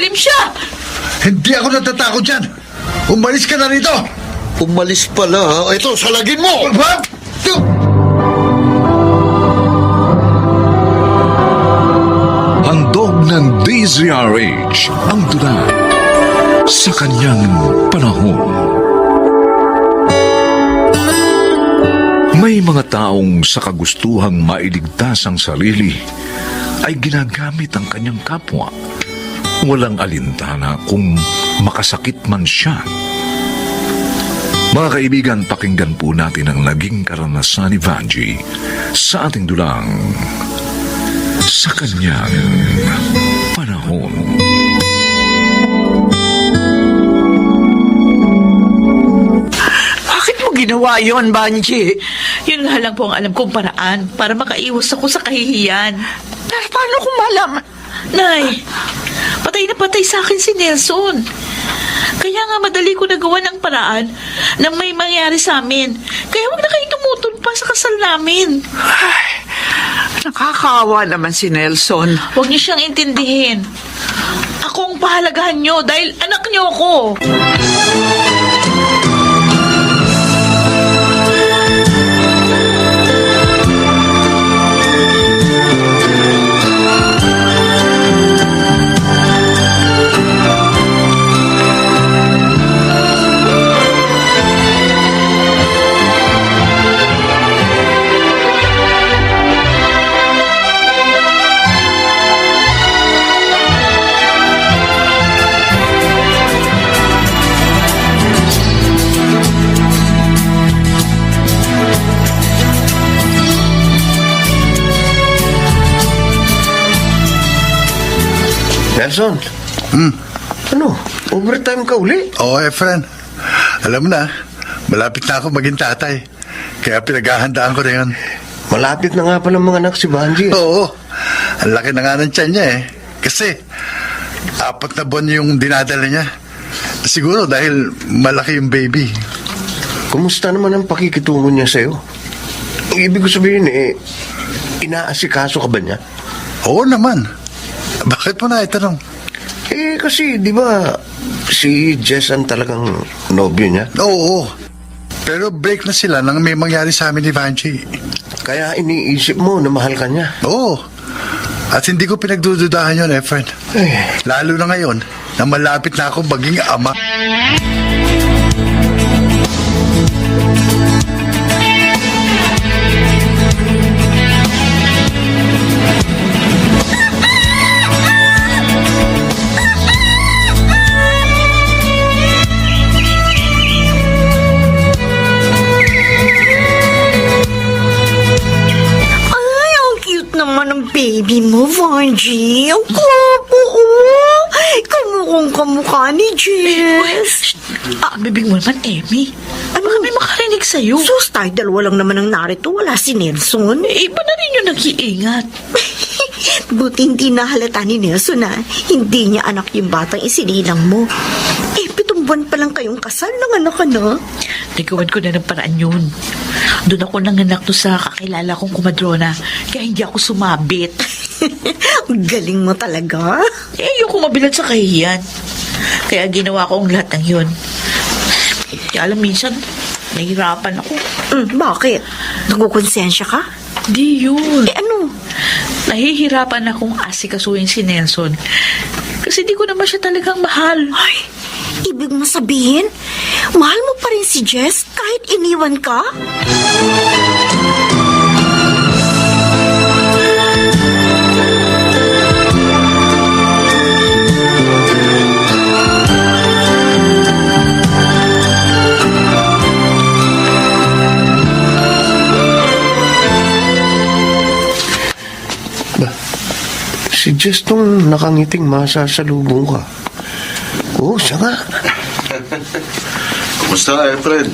itim siya. Hindi ako natatakot dyan. Umalis ka na rito. Umalis pala, ha? Ito, salagin mo! Wag! Handog ng DZRH ang tula sa kanyang panahon. May mga taong sa kagustuhang mailigtas ang sarili ay ginagamit ang kanyang kapwa. Walang alintana kung makasakit man siya. Mga kaibigan, pakinggan po natin ang naging karanasan ni Vanji sa ating dulang sa kanyang panahon. Bakit mo ginawa yon, Banji? Yun nga lang po ang alam kong paraan para makaiwas ako sa kahihiyan. Pero paano kung malaman? Nay, patay na patay sa akin si Nelson. Kaya nga madali ko nagawa ng paraan na may mangyari sa amin. Kaya wag na kayong tumutol pa sa kasal namin. Ay, nakakaawa naman si Nelson. Huwag niyo siyang intindihin. Ako ang pahalagahan niyo dahil anak niyo ako. Nelson? Ano? Overtime ka uli? Oo, Efren. Alam mo na, malapit na ako maging tatay. Kaya pinaghahandaan ko na yun. Malapit na nga pala mga anak si Banji. Oo. Ang laki na nga ng tiyan niya eh. Kasi, 4 na buwan yung dinadala niya. Siguro dahil malaki yung baby. Kumusta naman ang pakikitungo niya sa'yo? Ibig ko sabihin inaasikaso ka ba niya? Oo naman. Bakit mo na itanong? Kasi di ba si Jess ang talagang nobyo niya? Oo. Pero break na sila nang may mangyari sa amin ni Vanji. Kaya iniisip mo na mahal ka niya? Oo. At hindi ko pinagdududahan yun, Efren. Lalo na ngayon na malapit na ako maging ama. Baby mo, Vanji. Ang kwapo, oh. Kamukhang kamukha ni Jess. Bibig mo naman, Emmy. Ano kami makarinig sa'yo? Sus, tayo dalawa lang naman ang narito. Wala si Nelson. Iba na rin yung nag-iingat. Buti hindi nahalata ni Nelson na hindi niya anak yung batang isinilang mo. 7 buwan pa lang kayong kasal ng anak ka na. Nagawan ko na ng paraan yun. Doon ako nanganak to sa kakilala kong kumadrona. Kaya hindi ako sumabit. Galing mo talaga. Ayoko mabilad sa kahihiyan. Kaya ginawa ko ang lahat ng yun. Kaya alam, minsan, nahihirapan ako. Bakit? Nagkukonsensya ka? Di yun. Ano? Nahihirapan akong asikasuhin si Nelson. Kasi di ko naman siya talagang mahal. Ay, ibig mo sabihin, mahal mo pa rin si Jess kahit iniwan ka? Si Jess tong nakangiting masasalubong ka. Oo, siya nga. Kumusta, Efren?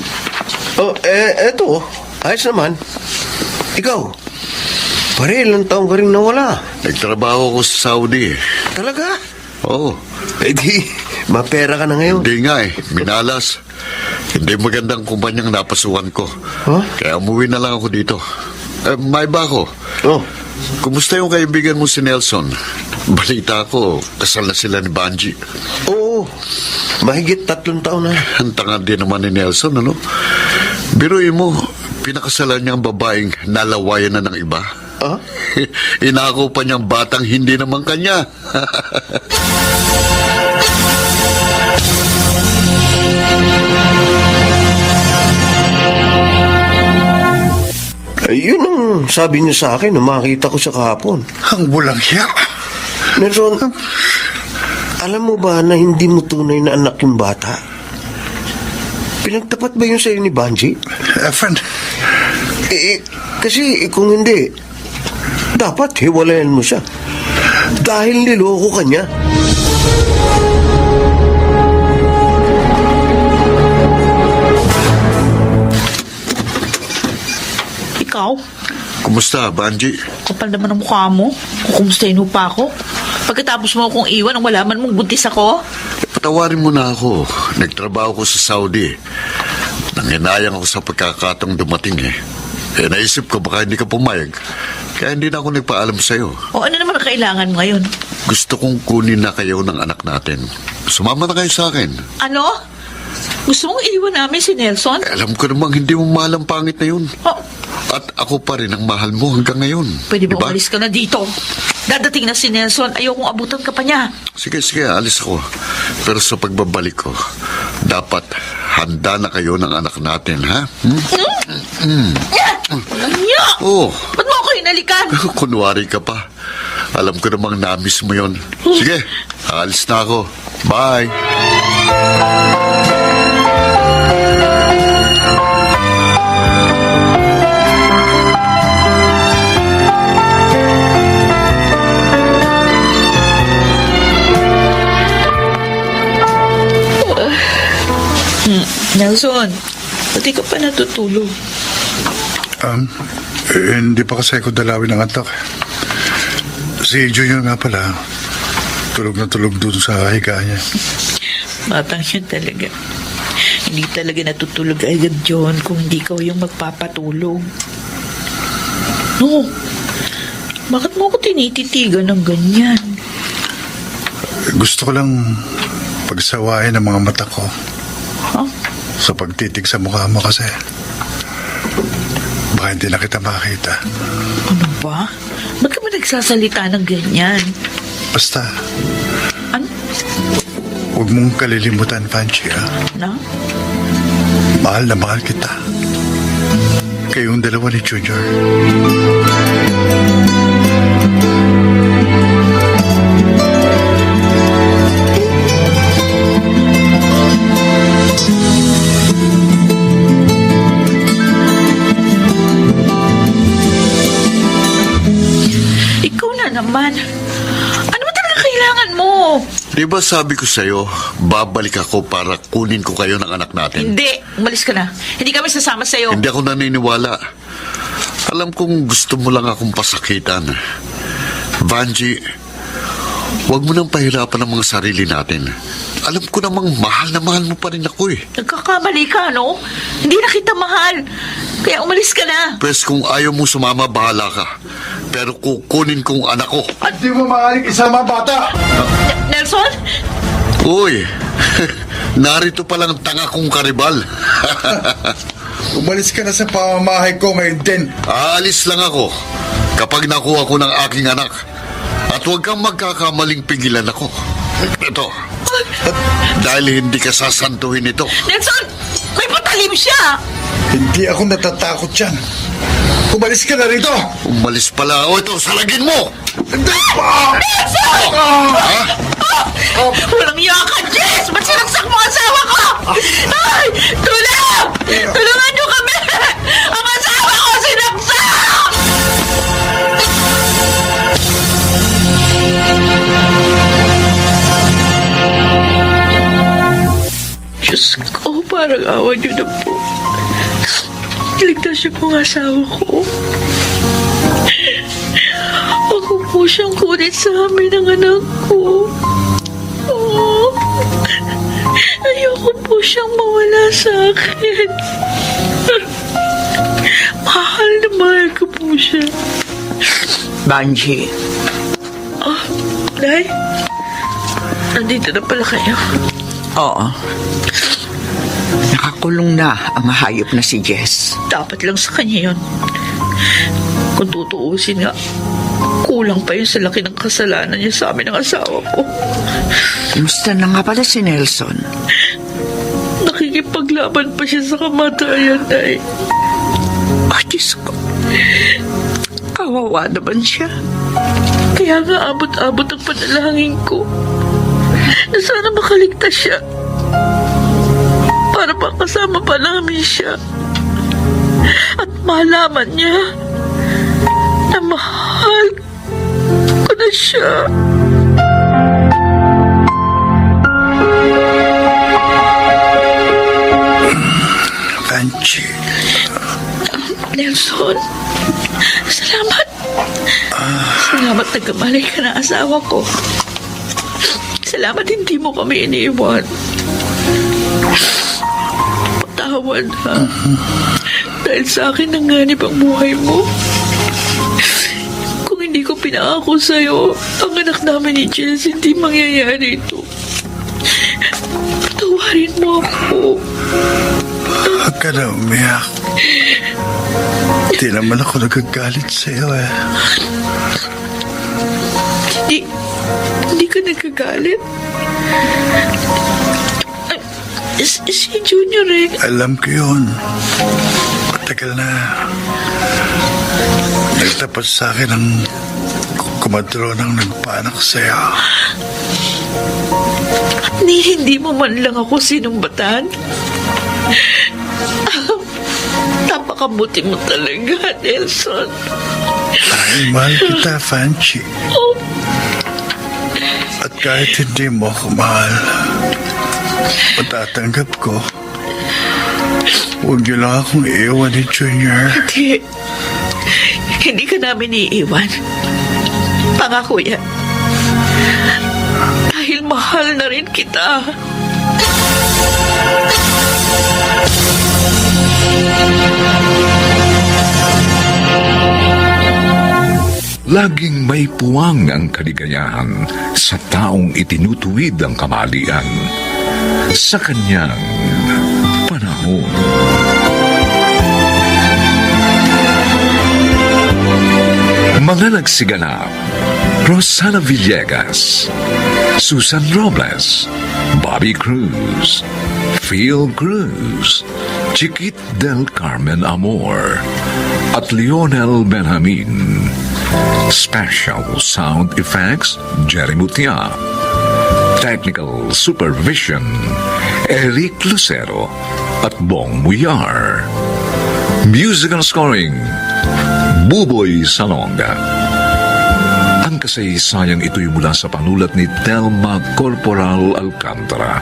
Eto. Ayos naman. Ikaw, pare, ilang taong ka rin nawala. Nagtrabaho ko sa Saudi. Talaga? Oo. Di, mapera ka na ngayon. Hindi nga minalas. Hindi magandang kumpanyang napasukan ko. Huh? Kaya umuwi na lang ako dito. May ba ako? Oh. Kumusta yung kaibigan mo si Nelson? balita ko, kasal na sila ni Banji. Oo, mahigit 3 taon na. Ang tanga din naman ni Nelson, ano? Biruin mo, pinakasalan niya ang babaeng nalawayan na ng iba. Ah? Inako pa niyang batang hindi naman kanya. Yun ang sabi niya sa akin nung makita ko siya kahapon. Ang bulang hiya. Nelson, alam mo ba na hindi mo tunay na anak yung bata? Pinagtapat ba yun sa'yo ni Banji? Friend, Kasi kung hindi, dapat hiwalayan mo siya. Dahil niloko ka niya. Ikaw? Kumusta, Banji? Kapal naman ang mukha mo. Kukumustahin mo pa ako. Pagkatapos mo akong iwan, ang malaman mong buntis ako. Patawarin mo na ako. Nagtrabaho ko sa Saudi. Nanginayang ako sa pagkakatong dumating eh. Naisip ko baka hindi ka pumayag. Kaya hindi na ako nagpaalam sa'yo. O ano naman ang kailangan mo ngayon? Gusto kong kunin na kayo ng anak natin. Sumama na kayo sa akin. Ano? Gusto mong iwan namin si Nelson? Alam ko namang hindi mo mahal ang pangit na yun. Oh, At ako pa rin ang mahal mo hanggang ngayon. pwede ba Diba? umalis ka na dito? Dadating na si Nelson, ayokong abutan ka pa niya. Sige, alis ako. Pero sa pagbabalik ko, dapat handa na kayo ng anak natin, ha? Walang niya! Oh, Ba't mo ako inalikan? kunwari ka pa. Alam ko namang na-miss mo yon. Sige, alis na ako. Bye. Nelson, pati ka pa natutulog. hindi pa kasi ako dalawin ng antok. Si Junior nga pala, tulog na tulog dun sa higa niya. Batang yun talaga. Hindi talaga natutulog agad John kung hindi ka yung magpapatulog. No, bakit mo ako tinititigan ng ganyan? Gusto ko lang pagsawain ang mga mata ko Huh? sa pagtitig sa mukha mo kasi baka hindi na kita makita. Ano ba? Ba't ka ba nagsasalita ng ganyan? Basta, Ano? huwag mong kalilimutan, Panchi, ha? Na? Mahal na mahal kita. Kayong dalawa ni Junior. Ikaw na naman. Ano ba talaga kailangan mo? Di ba sabi ko sa'yo, babalik ako para kunin ko kayo ng anak natin? Hindi. Umalis ka na. Hindi kami sasama sa'yo. Hindi ako naniniwala. Alam kong gusto mo lang akong pasakitan. Vanji, huwag mo nang pahirapan ang mga sarili natin. Alam ko namang mahal na mahal mo pa rin ako eh. Nagkakamali ka, no? Hindi na kita mahal. Kaya umalis ka na. Pwes kung ayaw mo sumama, bahala ka. Pero kukunin kong anak ko. Hindi mo maaaring isama ang bata! Nelson? Uy, narito palang tanga kong karibal. Umalis ka na sa pamamahay ko ngayon din. Aalis lang ako kapag nakuha ko ng aking anak. At huwag kang magkakamaling pigilan ako. Ito, dahil hindi ka sasantuhin ito. Nelson! May patalim siya! Hindi ako natatakot dyan. Umalis ka na rito! Umalis pala ako. Ito, salagin mo! Nelson! Ha? Walang iya ka, Jess! Ba't sinaksak mo ang asawa ko? Ay! Tulong! Tulungan niyo kami! Ang asawa ko sinaksak! Diyos ko, parang awan niyo na po. Ligtas niyo po ang asawa ko. Ako po siyang kunin sa amin ng anak ko. Oh, ayoko po siyang mawala sa akin. Mahal na mahal ko po siya. Banji, Day, nandito na pala kayo. Oo. Nakakulong na ang hayop na si Jess. Dapat lang sa kanya yun. Kung tutuusin nga, kulang pa yun sa laki ng kasalanan niya sa amin ng asawa ko. Kumusta na nga pala si Nelson? Nakikipaglaban pa siya sa kamatayan, Day. Diyos ko. Kawawa naman siya. Kaya nga abot-abot ang panalangin ko na sana makaligtas siya para makasama pa namin siya at malaman niya na mahal ko na siya. Vanji, Nelson, salamat. Salamat nagkamalay ka ng asawa ko. Salamat hindi mo kami iniiwan. Patawad ha. Dahil sa akin nanganib ang buhay mo. Kung hindi ko pinangako sa'yo, ang anak namin ni Jess, hindi mangyayari ito. Patawarin mo ako. huwag ka na umiyak. Di naman ako nagagalit sa'yo eh. Hindi ka nagkagalit? Si Junior eh. Alam ko yun. Matagal na. Nagtapat sa akin ang kumadro ng nagpanak sa'yo. Hindi mo man lang ako sinumbatan? Napakabuti mo talaga, Nelson. Dahil mahal kita, Vanji. At kahit hindi mo ako mahal, matatanggap ko. Huwag niyo lang akong iiwan ni Junior. Hindi ka namin iiwan. Pangako yan. Dahil mahal na rin kita. Laging may puwang ang kaligayahan sa taong itinutuwid ang kamalian sa kanyang panahon. Mga nagsiganap: Rosana Villegas, Susan Robles, Bobby Cruz, Phil Cruz, Chiquit del Carmen Amor, at Lionel Benjamin. Special Sound Effects, Jerry Mutia. Technical Supervision, Eric Lucero at Bong Muyar. Musical Scoring, Buboy Salonga. Ang kasaysayang ito'y mula sa panulat ni Telma Corporal Alcantara.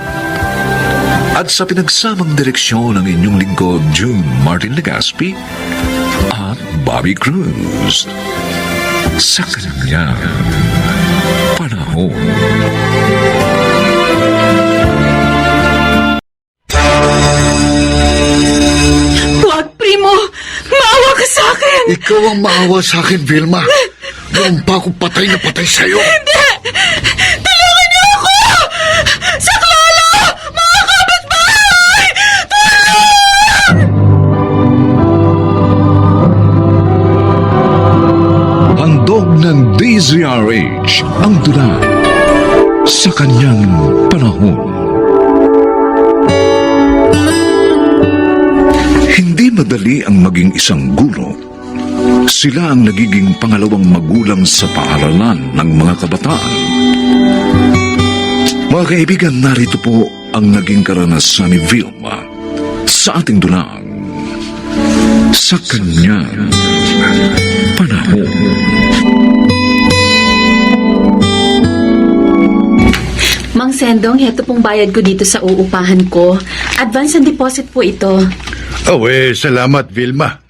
At sa pinagsamang direksyon ng inyong lingkod, June Martin Legaspi at Bobby Cruz. Sa kanyang panahon. Huwag, Primo! Maawa ka sa akin! Ikaw ang maawa sa akin, Vilma. Noon pa ako patay na patay sa'yo. Hindi! Tulungan niyo ako! Saklolo! Mga kapitbahay! Handog ng DZRH ang tula sa kanyang panahon. Hindi madali ang maging isang guro. Sila ang nagiging pangalawang magulang sa paaralan ng mga kabataan. Mga kaibigan, narito po ang naging karanasan ni Vilma sa ating dulang sa kanyang panahon. Mang Sendong, heto pong bayad ko dito sa uupahan ko. Advance and deposit po ito. Oh, salamat, Vilma.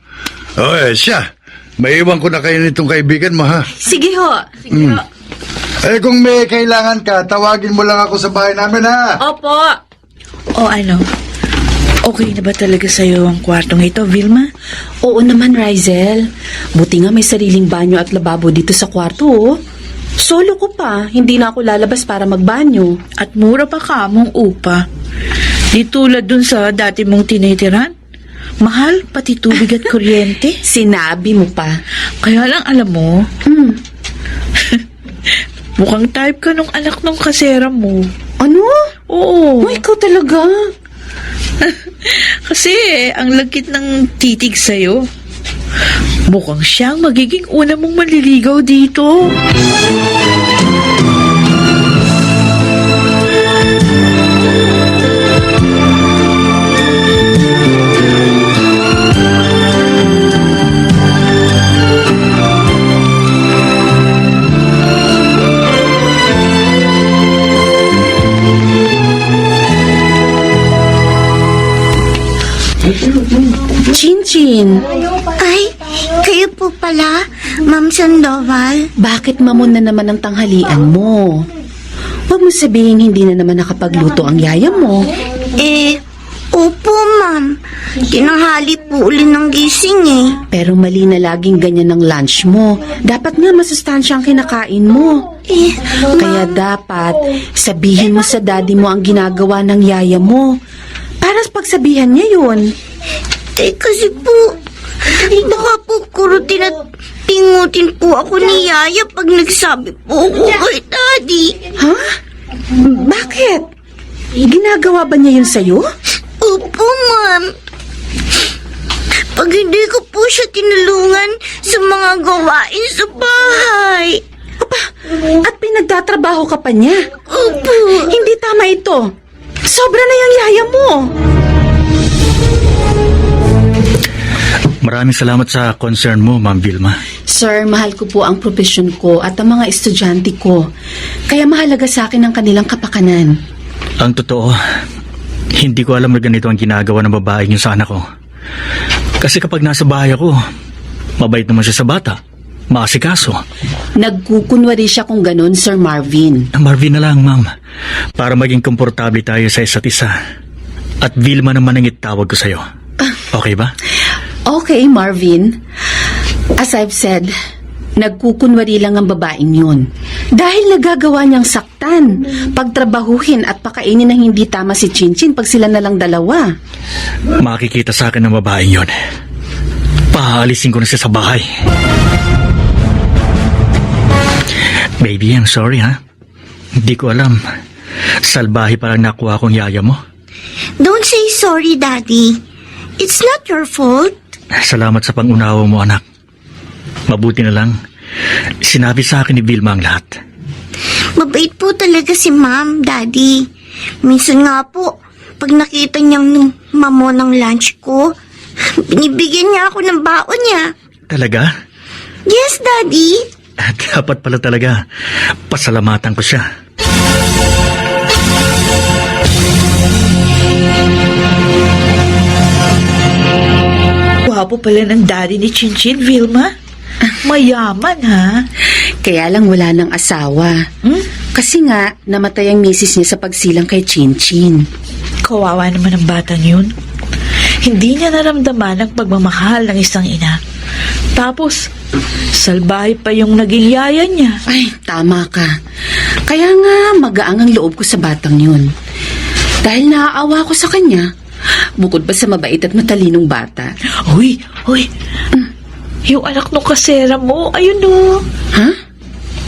Oh, siya. Maiwan ko na kayo nitong kaibigan mo, ha? Sige ho. Sige ho. Kung may kailangan ka, tawagin mo lang ako sa bahay namin, ha? Opo. O ano? Okay na ba talaga sa'yo ang kwartong ito, Vilma? Oo naman, Rizel. Buti nga may sariling banyo at lababo dito sa kwarto, oh. Solo ko pa, hindi na ako lalabas para magbanyo. At mura pa ka mong upa. Di tulad dun sa dati mong tinitiran. Mahal, pati tubig at kuryente. Sinabi mo pa. Kaya lang alam mo, mukhang type ka nung anak nung kasera mo. Ano? Oo. Oh, ikaw talaga? Kasi ang lagkit ng titig sa'yo. Mukhang siyang magiging una mong manliligaw dito. Chinchin, Ay, kayo po pala, Ma'am Sandoval. bakit mamon na naman ang tanghalian mo? Huwag mo sabihin hindi na naman nakapagluto ang yaya mo. Opo, Ma'am. Tinanghali po uli ng gising eh. Pero mali na laging ganyan ang lunch mo. Dapat nga masustansya ang kinakain mo. Kaya dapat sabihin mo sa daddy mo ang ginagawa ng yaya mo. Para pagsabihan niya yun. Kasi po, baka po kurutin at pingutin po ako ni Yaya pag nagsabi po ako kay Daddy. Ha? Bakit? Ginagawa ba niya yun sa'yo? Opo, Ma'am. Pag hindi ko po siya tinulungan sa mga gawain sa bahay. At pinagtatrabaho ka pa niya? Opo. Hindi tama ito. Sobra na yung yaya mo. Maraming salamat sa concern mo, Ma'am Vilma. Sir, mahal ko po ang profesyon ko at ang mga estudyante ko. Kaya mahalaga sa akin ang kanilang kapakanan. Ang totoo, hindi ko alam na ganito ang ginagawa ng babae niyo sa anak ko. Kasi kapag nasa bahay ako, mabait naman siya sa bata. Maasikaso. Nagkukunwari siya kung ganun, Sir Marvin. Marvin na lang, Ma'am. Para maging komportable tayo sa isa't isa. At Vilma naman ang itawag ko sa'yo. Okay ba? Okay, Marvin. As I've said, nagkukunwari lang ang babaeng yun. Dahil nagagawa niyang saktan, pagtrabahuhin at pakainin ng hindi tama si Chinchin pag sila na lang dalawa. Makikita sa akin ng babaeng yun. Paalisin ko na siya sa bahay. Baby, I'm sorry ha. Hindi ko alam. Salbahe parang nakuha kong yaya mo. Don't say sorry, Daddy. It's not your fault. Salamat sa pangunawa mo, anak. Mabuti na lang. Sinabi sa akin ni Vilma ang lahat. Mabait po talaga si Ma'am, Daddy. Minsan nga po, pag nakita niyang mamo ng lunch ko, binibigyan niya ako ng baon niya. Talaga? Yes, Daddy. Dapat pala talaga. Pasalamatan ko siya. Gwapo pala ng daddy ni Chinchin, Vilma. Mayaman, ha? Kaya lang wala ng asawa. Kasi nga, namatay ang misis niya sa pagsilang kay Chinchin. Kawawa naman ang batang yun. Hindi niya naramdaman ang pagmamahal ng isang ina. Tapos, salbahe pa yung naging yaya niya. Ay, tama ka. Kaya nga, magaang ang loob ko sa batang yun. Dahil naaawa ko sa kanya, bukod pa sa mabait at matalinong bata. Uy. Yung anak nung kasera mo, ayun o. Ha?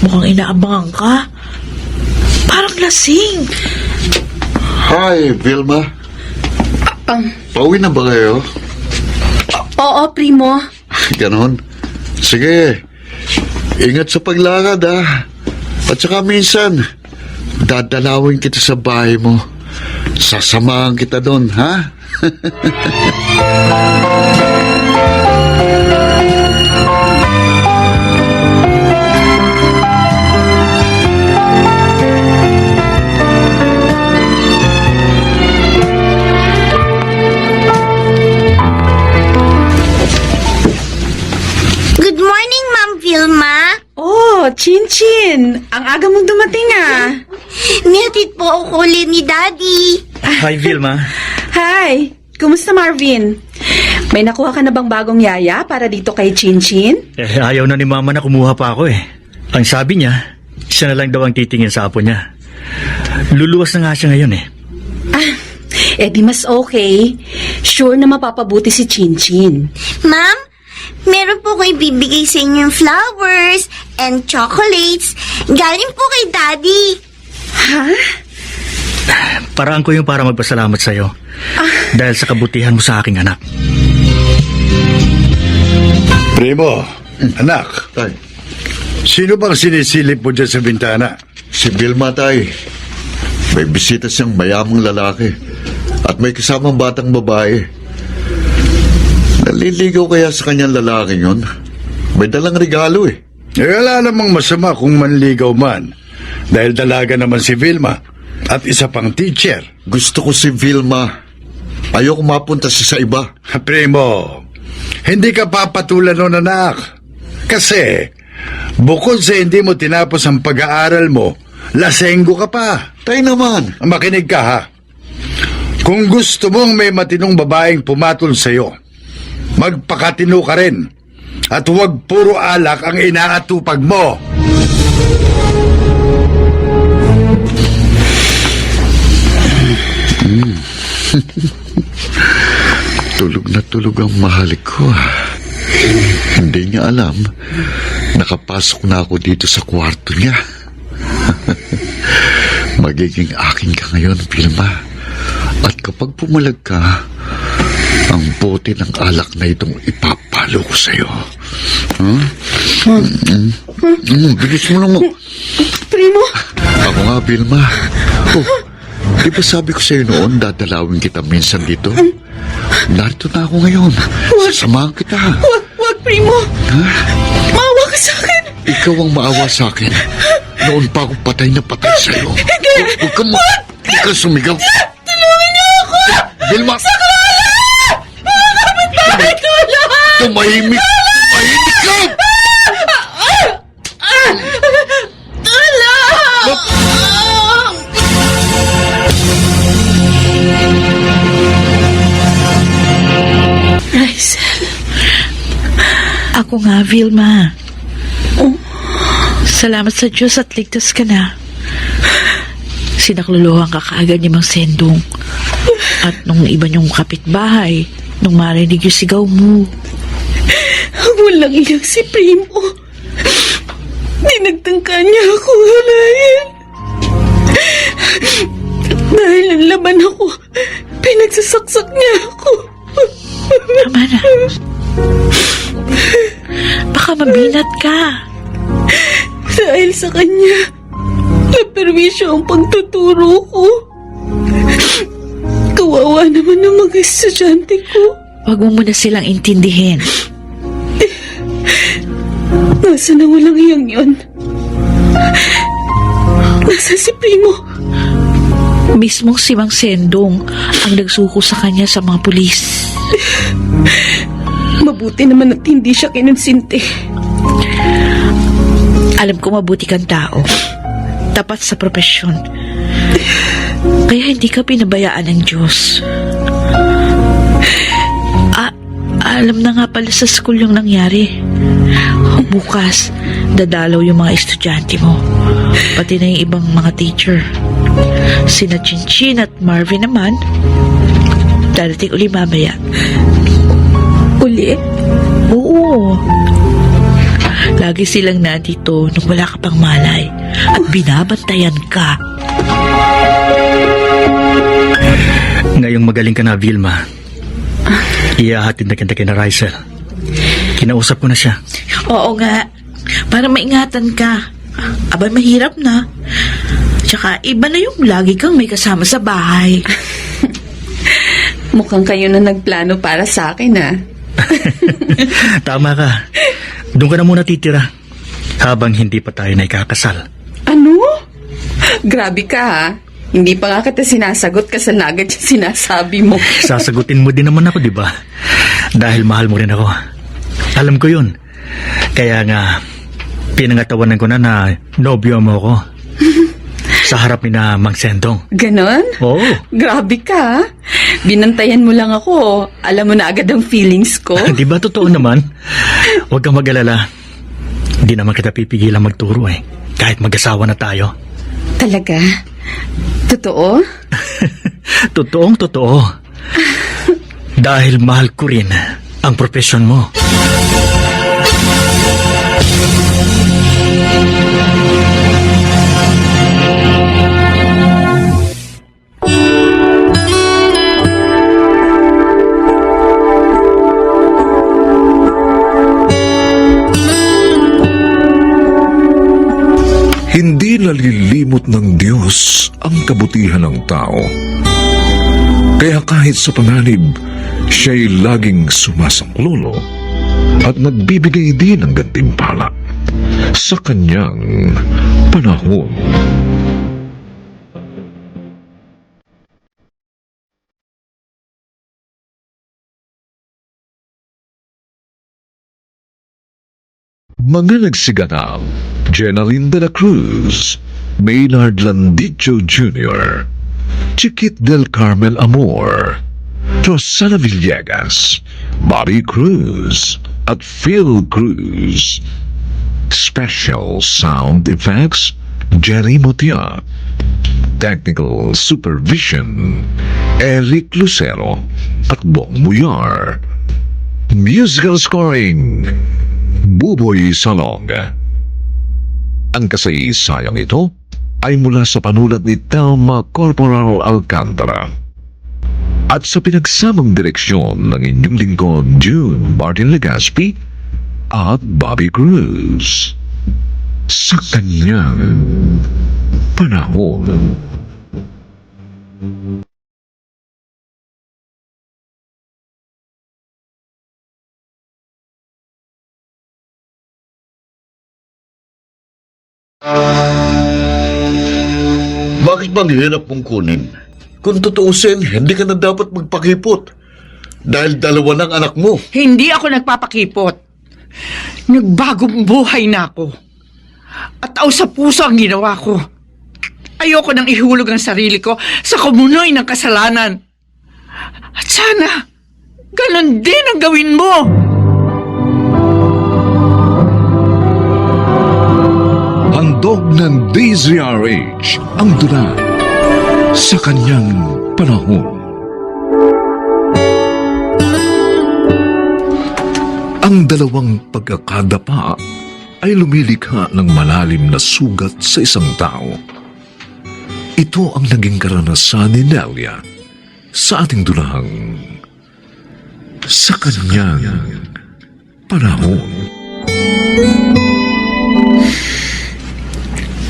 Mukhang inaabangan ka. Parang lasing. Hi, Vilma. Pauwi na ba kayo? Oo, primo. Ganon. Sige. Ingat sa paglakad, ha. At saka minsan, dadalawin kita sa bahay mo. Sasamahan kita doon, ha? Good morning, Ma'am Vilma. Oh, Chinchin! Ang aga mong dumating ah. Nihatid po ako ulit ni Daddy. Hi, Vilma. Hi! Kumusta, Marvin? May nakuha ka na bang bagong yaya para dito kay Chinchin? Ayaw na ni Mama na kumuha pa ako eh. Ang sabi niya, Siya na lang daw ang titingin sa apo niya. Luluwas na nga siya ngayon eh. Eh di mas okay. Sure na mapapabuti si Chinchin. Ma'am, meron po ko ibibigay sa inyo yung flowers and chocolates. Galing po kay Daddy. Ha? Paraan ko yung para magpasalamat sa'yo. Dahil sa kabutihan mo sa aking anak. Primo, anak, Tay, sino bang sinisilip mo dyan sa bintana? si Vilma, tay. May bisita siyang mayamang lalaki at may kasamang batang babae. Naliligaw kaya sa kanyang lalaki yon? May dalang regalo eh. Wala namang masama kung manligaw man. Dahil dalaga naman si Vilma at isa pang teacher. Gusto ko si Vilma. Ayoko mapunta siya sa iba. Primo, hindi ka papatulan nun, anak. Kasi, bukod sa hindi mo tinapos ang pag-aaral mo, lasenggo ka pa. Tay naman. Makinig ka, ha? Kung gusto mong may matinong babaeng pumatol sa'yo, magpakatino ka rin. At huwag puro alak ang inaatupag mo. Tulog ang mahalik ko. Hindi niya alam. Nakapasok na ako dito sa kwarto niya. Magiging akin ka ngayon, Vilma. At kapag pumalag ka, ang bote ng alak na itong ipapalo ko sa'yo. Bilis mo lang mo. Primo? Ako nga, Vilma. Oh, di ba sabi ko sa'yo noon, dadalawin kita minsan dito? Narito na ako ngayon. Sasamahan kita. Wag, Primo. Maawa ka sa akin. Ikaw ang maawa sa akin. Noon pa ako patay na patay sa'yo. Huwag ka sumigaw. Tulungan niyo ako. Vilma! Mga kapitbahay ko lahat. Tumahimik! Tumahimik ka! Rysel. Ako nga, Vilma. Salamat sa Diyos at ligtas ka na. Sinakluluhan ka kaagad ni Mang Sendong. At nung iba niyong kapitbahay, nung marinig yung sigaw mo. Walang iyak si Primo. Dinagtangka niya ako halayin. Dahil ang laban ako, pinagsasaksak niya ako. Tama na. Baka mabinat ka. Dahil sa kanya, naperwisyo ang pagtuturo ko. Kawawa naman ang mga estudyante ko. Huwag mo muna silang intindihin. Nasaan ang walang iyang yun? Nasaan si Primo? Mismong si Mang Sendong ang nagsuko sa kanya sa mga pulis. Mabuti naman at hindi siya kinonsinti. Alam ko mabuti kang tao. Tapat sa propesyon. Kaya hindi ka pinabayaan ng Diyos. Alam na nga pala sa school yung nangyari. Bukas, dadalaw yung mga estudyante mo. Pati na yung ibang mga teacher. Sina Chinchin at Marvin naman, darating uli mamaya. Uli? Oo. Lagi silang nandito nung wala ka pang malay at binabantayan ka. Ngayong magaling ka na, Vilma. Iyahatid na kita kina Rysel. Kinausap ko na siya. Oo nga. Para maingatan ka. Abay, mahirap na. Tsaka iba na yung lagi kang may kasama sa bahay. Mukhang kayo na nagplano para sa akin, ha? Tama ka. Doon ka na muna titira. Habang hindi pa tayo na ikakasal. Ano? Grabe ka, ha? Hindi pa nga kita sinasagot kasi agad yung sinasabi mo. Sasagutin mo din naman ako, di ba? Dahil mahal mo rin ako. Alam ko yun. Kaya nga, pinangatawanan ko na nobyo mo ako. Sa harap ni na Mang Sendong. Ganon? Oo. Grabe ka, ha? Binantayan mo lang ako. Alam mo na agad ang feelings ko. Di ba totoo naman? Huwag kang mag-alala. Hindi naman kita pipigilan magturo eh. Kahit mag-asawa na tayo. Talaga? Totoo? Totoong totoo. Dahil mahal ko rin ang profesyon mo. Hindi nalilimot ng Diyos ang kabutihan ng tao. Kaya kahit sa panganib, siya'y laging sumasaklolo at nagbibigay din ng gantimpala sa kanyang panahon. Mga nagsiganap: Jenaline de la Cruz, Maynard Landicho Jr., Chiquit del Carmel Amor, Rosana Villegas, Bobby Cruz, at Phil Cruz. Special Sound Effects, Jerry Motia. Technical Supervision, Eric Lucero at Bong Muyar. Musical Scoring, Buboy Salong. Ang kasaysayang ito ay mula sa panulat ni Telma Corporal Alcantara at sa pinagsamang direksyon ng inyong lingkod June Martin Legaspi at Bobby Cruz sa kanyang panahon. Bakit bang hirap mong kunin? Kung tutuusin, hindi ka na dapat magpakipot. Dahil dalawa ng anak mo. Hindi ako nagpapakipot. Nagbagong buhay na ako. At tao sa puso ang ginawa ko. Ayoko nang ihulog ang sarili ko sa kumunoy ng kasalanan. At sana, ganon din ang gawin mo. Handog ng DZRH ang dula sa kanyang panahon. Ang dalawang pagkakadapa ay lumilikha ng malalim na sugat sa isang tao. Ito ang naging karanasan ni Nelia sa ating dulang sa kanyang panahon.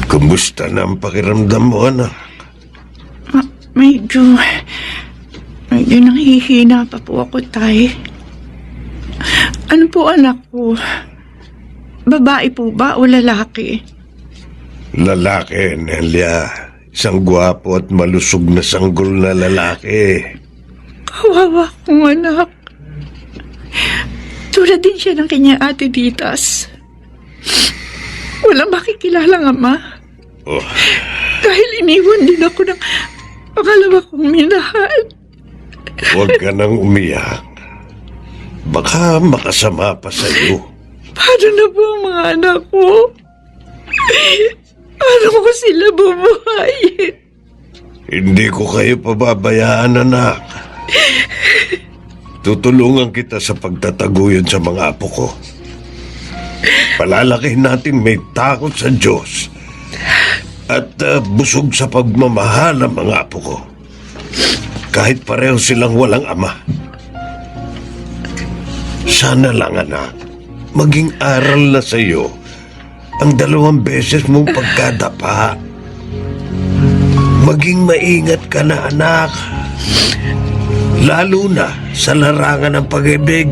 Kumusta na ang pakiramdam mo, anak? Medyo nanghihina pa po ako, tay. Ano po anak ko? Babae po ba o lalaki? Lalaki, Nelia. Isang gwapo at malusog na sanggol na lalaki. Kawawa kong anak. Tulad din siya ng kanya ate Ditas. Walang makikilalang ama. Oh, Dahil iniwan din ako ng pangalawa kong minahal. huwag ka nang umiyak. Baka makasama pa sa'yo. Paano na po ang mga anak ko? Paano ko sila bubuhayin? Hindi ko kayo pababayaan, anak. Tutulungan kita sa pagtataguyod sa mga apo ko. Palalakihin natin may takot sa Diyos at busog sa pagmamahal ng mga apo ko. Kahit pareho silang walang ama. Sana lang, anak, maging aral na sa iyo ang 2 beses mong pagkadapa. Maging maingat ka na, anak. Lalo na sa larangan ng pag-ibig.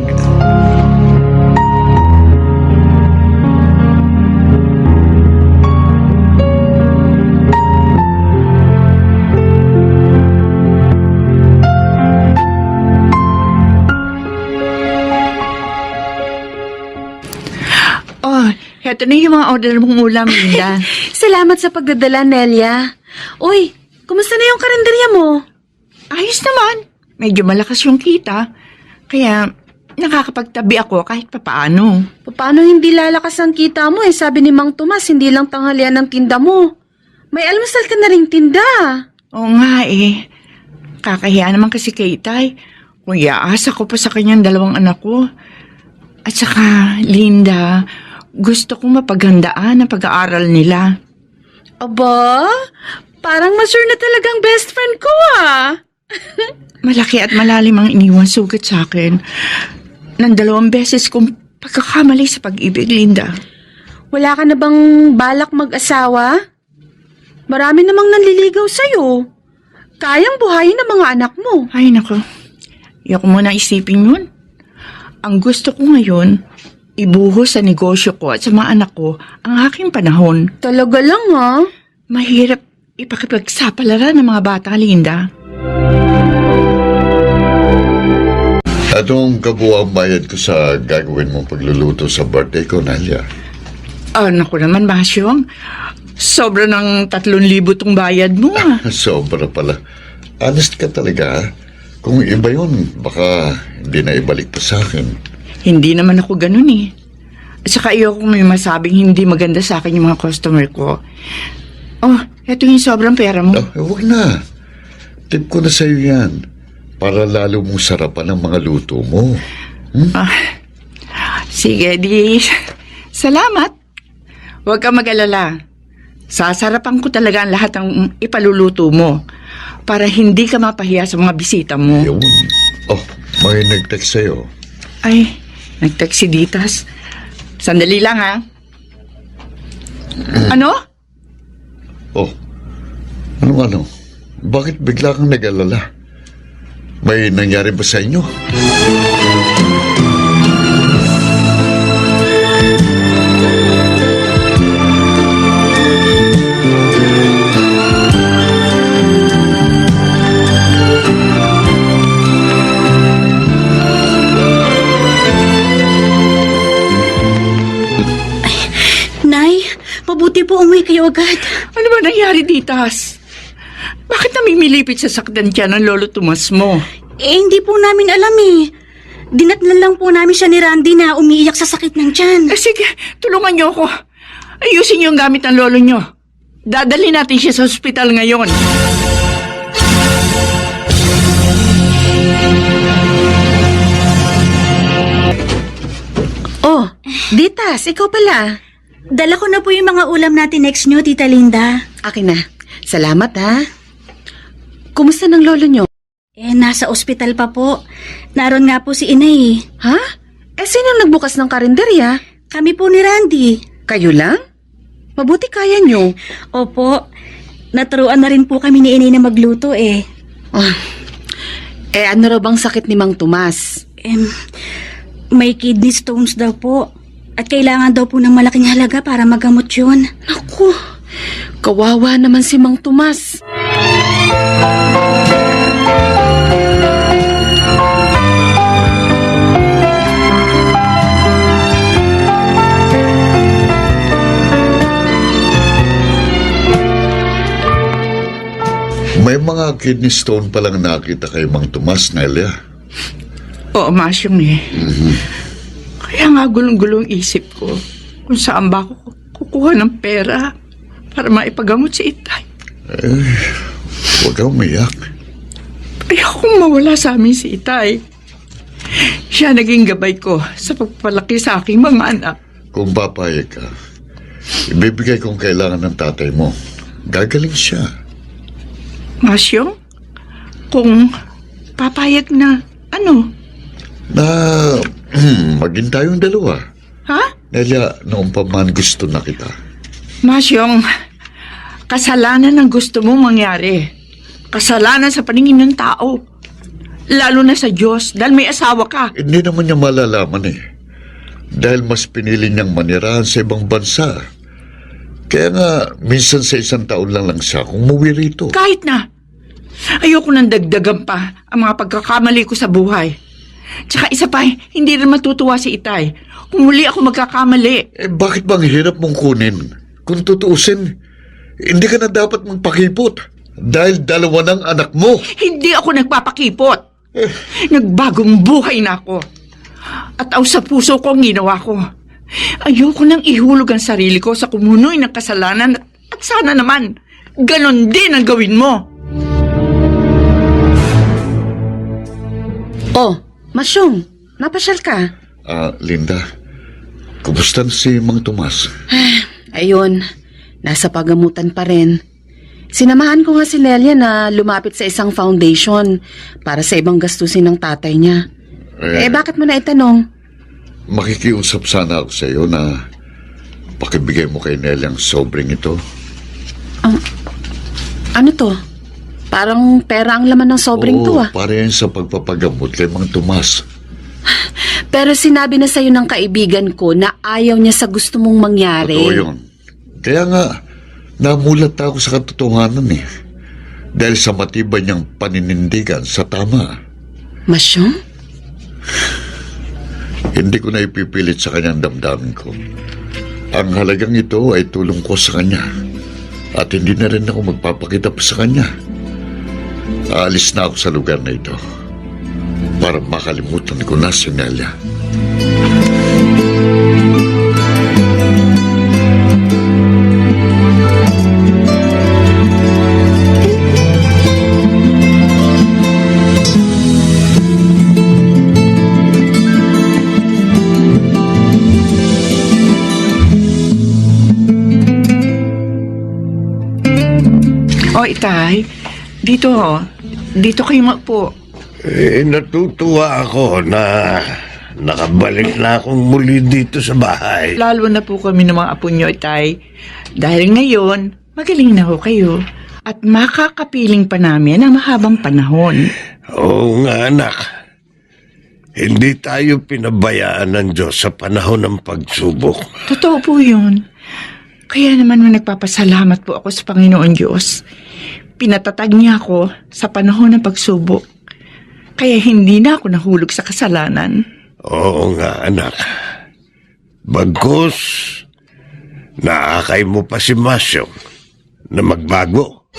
Oh, heto na yung mga order mong ulam, Linda. Salamat sa pagdadala, Nelia. Uy, kumusta na yung karinderya mo? Ayos naman. Medyo malakas yung kita. Kaya, nakakapagtabi ako kahit papaano. Paano hindi lalakas ang kita mo eh? Sabi ni Mang Tomas, hindi lang tanghalian ang tinda mo. May almusal ka na ring tinda. Oo nga eh. Kakahiya naman kasi kay Itay. Kung iaasa ko pa sa kanyang 2 anak ko. At saka, Linda, gusto kong mapaghandaan ang pag-aaral nila. Aba, parang masure na talagang best friend ko ah. Malaki at malalim ang iniwan sugat sa akin. Nang 2 beses kong pagkakamali sa pag-ibig, Linda. Wala ka na bang balak mag-asawa? Marami namang nanliligaw sa'yo. Kayang buhayin ang mga anak mo. Ay, nako. Iyoko muna isipin yun. Ang gusto ko ngayon, ibuhos sa negosyo ko at sa mga anak ko ang aking panahon. Talaga lang ha? Mahirap ipakipagsapalaran ng mga bata, Linda. Anong kabuang bayad ko sa gagawin mong pagluluto sa birthday ko, Nelia? Naku naman, Masyong. Sobra ng 3,000 tong bayad mo. Sobra pala. Honest ka talaga, ha? Kung iba yun, baka hindi na ibalik pa sa akin. Hindi naman ako ganun eh. At saka ayoko may masabing hindi maganda sa akin yung mga customer ko. Oh, eto yung sobrang pera mo. Huwag na. Tip ko na sa'yo yan. Para lalo mong sarapan ang mga luto mo. Sige, di. Salamat. Huwag kang mag-alala. Sasarapan ko talaga ang lahat ng ipaluluto mo para hindi ka mapahiya sa mga bisita mo. Yun. Oh, may nag-text sa'yo. Ay, nag-text si Ditas. Sandali lang ha. Ano? Oh, ano? Bakit bigla kang nag-alala? May nangyari ba sa inyo? Nay, mabuti po umuwi kayo agad. Ano ba nangyari, Ditas? Bakit namimilipit sa sakdan siya ng lolo Tomas mo? Hindi po namin alam eh. Dinatnan lang po namin siya ni Randy na umiiyak sa sakit ng tiyan. Sige, tulungan niyo ako. Ayusin niyo ang gamit ng lolo niyo. Dadali natin siya sa ospital ngayon. Oh, Ditas, ikaw pala. Dala ko na po yung mga ulam natin next nyo, Tita Linda. Akin na. Salamat ha. Kumusta ng lolo nyo? Nasa ospital pa po. Naroon nga po si Inay. Ha? Sino nagbukas ng karinderya? Kami po ni Randy. Kayo lang? Mabuti kaya nyo. Opo. Naturuan na rin po kami ni Inay na magluto eh. Ano raw bang sakit ni Mang Tomas? May kidney stones daw po. At kailangan daw po ng malaking halaga para magamot yun. Naku, kawawa naman si Mang Tomas. May mga kidney stone palang nakita kay Mang Tomas, Nelia. Oo, Masyong eh. Kaya nga gulong-gulong isip ko kung saan ba ako kukuha ng pera para maipagamot si Itay. Huwag kang umiyak. Ayokong mawala sa amin si Itay. Siya naging gabay ko sa pagpalaki sa aking mga anak. Kung papayag ka, ibibigay kong kailangan ng tatay mo. Gagaling siya. Masyong, kung papayag na, ano? Na maging tayong dalawa. Ha? Nelia, noong pa man gusto na kita. Masyong, kasalanan ang gusto mong mangyari. Kasalanan sa paningin ng tao. Lalo na sa Diyos dahil may asawa ka. Hindi naman niya malalaman eh. Dahil mas pinili niyang manirahan sa ibang bansa. Kaya nga, minsan sa 1 taon lang siya kung umuwi rito. Kahit na. Ayoko nang dagdagan pa ang mga pagkakamali ko sa buhay. Tsaka isa pa, hindi rin matutuwa si Itay. Kung muli ako magkakamali. Bakit bang hirap mong kunin? Kung tutuusin, hindi ka na dapat magpakipot. Dahil 2 ng anak mo. Hindi ako nagpapakipot. Nagbagong buhay na ako. At aw sa puso ko ang ginawa ko. Ayoko nang ihulog ang sarili ko sa kumunoy ng kasalanan at sana naman, ganon din ang gawin mo. Oh, Masyong, napasyal ka. Linda, kumusta na si Mang Tomas? Ayun, nasa pagamutan pa rin. Sinamahan ko nga si Nelia na lumapit sa isang foundation para sa ibang gastusin ng tatay niya. Bakit mo na itanong? Makikiusap sana ako sa iyo na pakibigay mo kay Nelly ang sobring ito. Ano to? Parang pera ang laman ng sobring to para yan sa pagpapagamot kay Mang Tomas. Pero sinabi na sa'yo ng kaibigan ko na ayaw niya sa gusto mong mangyari. Totoo yun. Kaya nga, namulat ako sa katotohanan eh. Dahil sa matibay niyang paninindigan sa tama. Masyong? Hindi ko na ipipilit sa kanyang damdamin ko. Ang halagang ito ay tulong ko sa kanya. At hindi na rin ako magpapakita pa sa kanya. Aalis na ako sa lugar na ito para makalimutan ko na si Nelia. O itay, dito kayo magpo. Natutuwa ako na nakabalik na akong muli dito sa bahay. Lalo na po kami ng mga apo nyo, itay. Dahil ngayon, magaling na ho kayo. At makakapiling pa namin ang mahabang panahon. Oo nga, anak. Hindi tayo pinabayaan ng Diyos sa panahon ng pagsubok. Totoo po yun. Kaya naman nagpapasalamat po ako sa Panginoon Diyos. Pinatatag niya ako sa panahon ng pagsubok. Kaya hindi na ako nahulog sa kasalanan. Oo nga, anak. Bagkus, naakay mo pa si Masyong na magbago.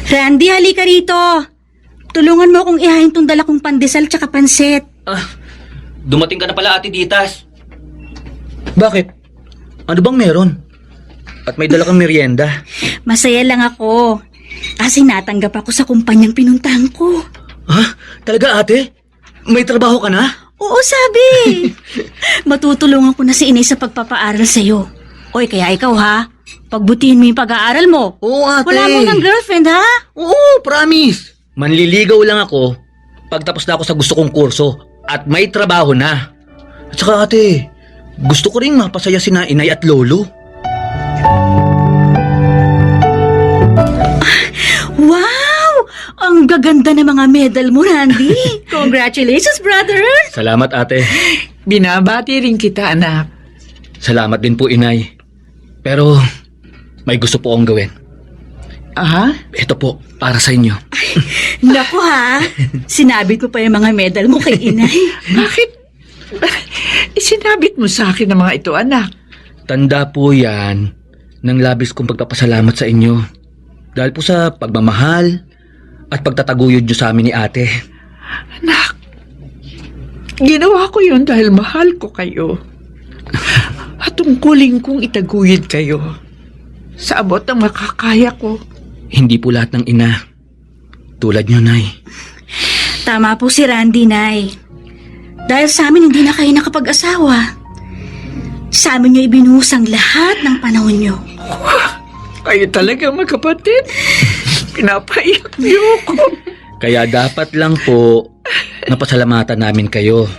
Randy, halika rito. Tulungan mo akong ihain tong dala kong pandesal tsaka pansit. Dumating ka na pala, Ate Ditas. Bakit? Ano bang meron? At may dala kang merienda. Masaya lang ako. Kasi natanggap ako sa kumpanyang pinuntahan ko. Ha? Talaga, ate? May trabaho ka na? Oo, sabi. Matutulungan ko na si Inay sa pagpapaaral sa'yo. Oy, kaya ikaw ha, pagbutihin mo yung pag-aaral mo. Oo, ate. Wala mo ng girlfriend ha? Oo, promise. Manliligaw lang ako pagtapos na ako sa gusto kong kurso at may trabaho na. At saka ate, gusto ko rin mapasaya sina inay at lolo. Wow! Ang gaganda ng mga medal mo, Randy. Congratulations, brother. Salamat ate. Binabati rin kita, anak. Salamat din po inay. Pero may gusto po akong gawin. Aha? Ito po, para sa inyo. Naku ha, sinabi ko pa yung mga medal mo kay Inay. Bakit? Isinabit mo sa akin ang mga ito, anak. Tanda po yan ng labis kong pagpapasalamat sa inyo. Dahil po sa pagmamahal at pagtataguyod nyo sa amin ni ate. Anak, ginawa ko yun dahil mahal ko kayo. At tungkulin kong itaguyod kayo sa abot ng makakaya ko. Hindi po lahat ng ina tulad nyo, Nay. Tama po si Randy, Nay. Dahil sa amin hindi na kayo nakapag-asawa. Sa amin nyo ibinuhos ang lahat ng panahon nyo. Kayo talaga magkapatid. Pinapaiyak niyo ako. Kaya dapat lang po napasalamatan namin kayo.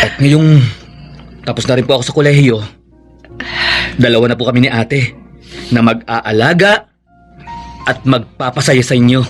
At ngayong tapos na rin po ako sa kolehiyo, dalawa na po kami ni ate na mag-aalaga at magpapasaya sa inyo.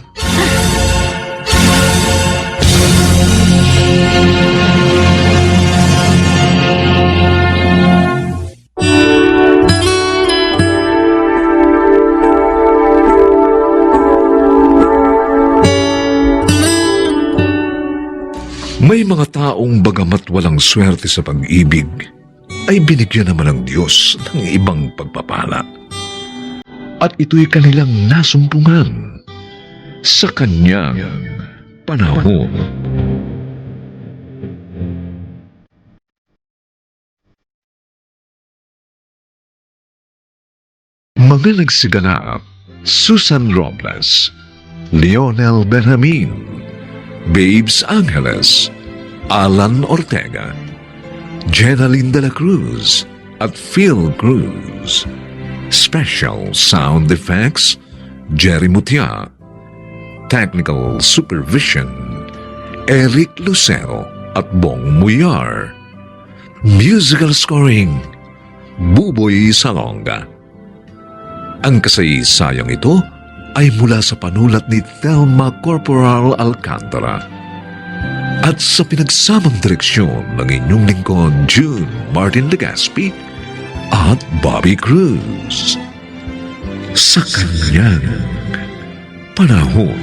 May mga taong bagamat walang swerte sa pag-ibig, ay binigyan naman ng Diyos ng ibang pagpapala. at ito'y kanilang nasumpungan sa kanyang panahon. Mga nagsiganap: Susan Robles, Lionel Benjamin, Babes Angeles, Alan Ortega, Jenaline de la Cruz at Phil Cruz. Special sound effects, Jerry Mutia. Technical supervision, Eric Lucero at Bong Muyar. Musical scoring, Buboy Salonga. Ang kasaysayang ito ay mula sa panulat ni Thelma Corporal Alcantara at sa pinagsamang direksyon ng inyong lingkod June Martin Legaspi at Bobby Cruz. Sa kanyang panahon.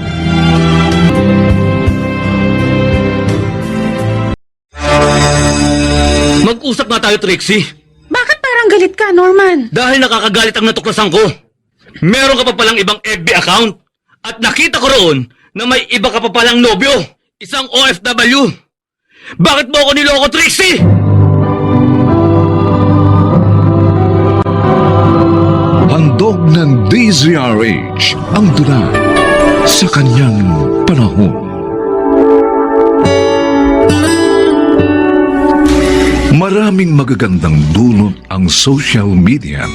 Mag-usap nga tayo, Trixie. Bakit parang galit ka, Norman? Dahil nakakagalit ang natuklasan ko. Meron ka pa palang ibang FB account. At nakita ko roon na may iba ka pa palang nobyo. Isang OFW. Bakit mo ako niloko, Trixie? Handog ng DZRH ang tula sa kanyang panahon. Maraming magagandang dulot ang social media,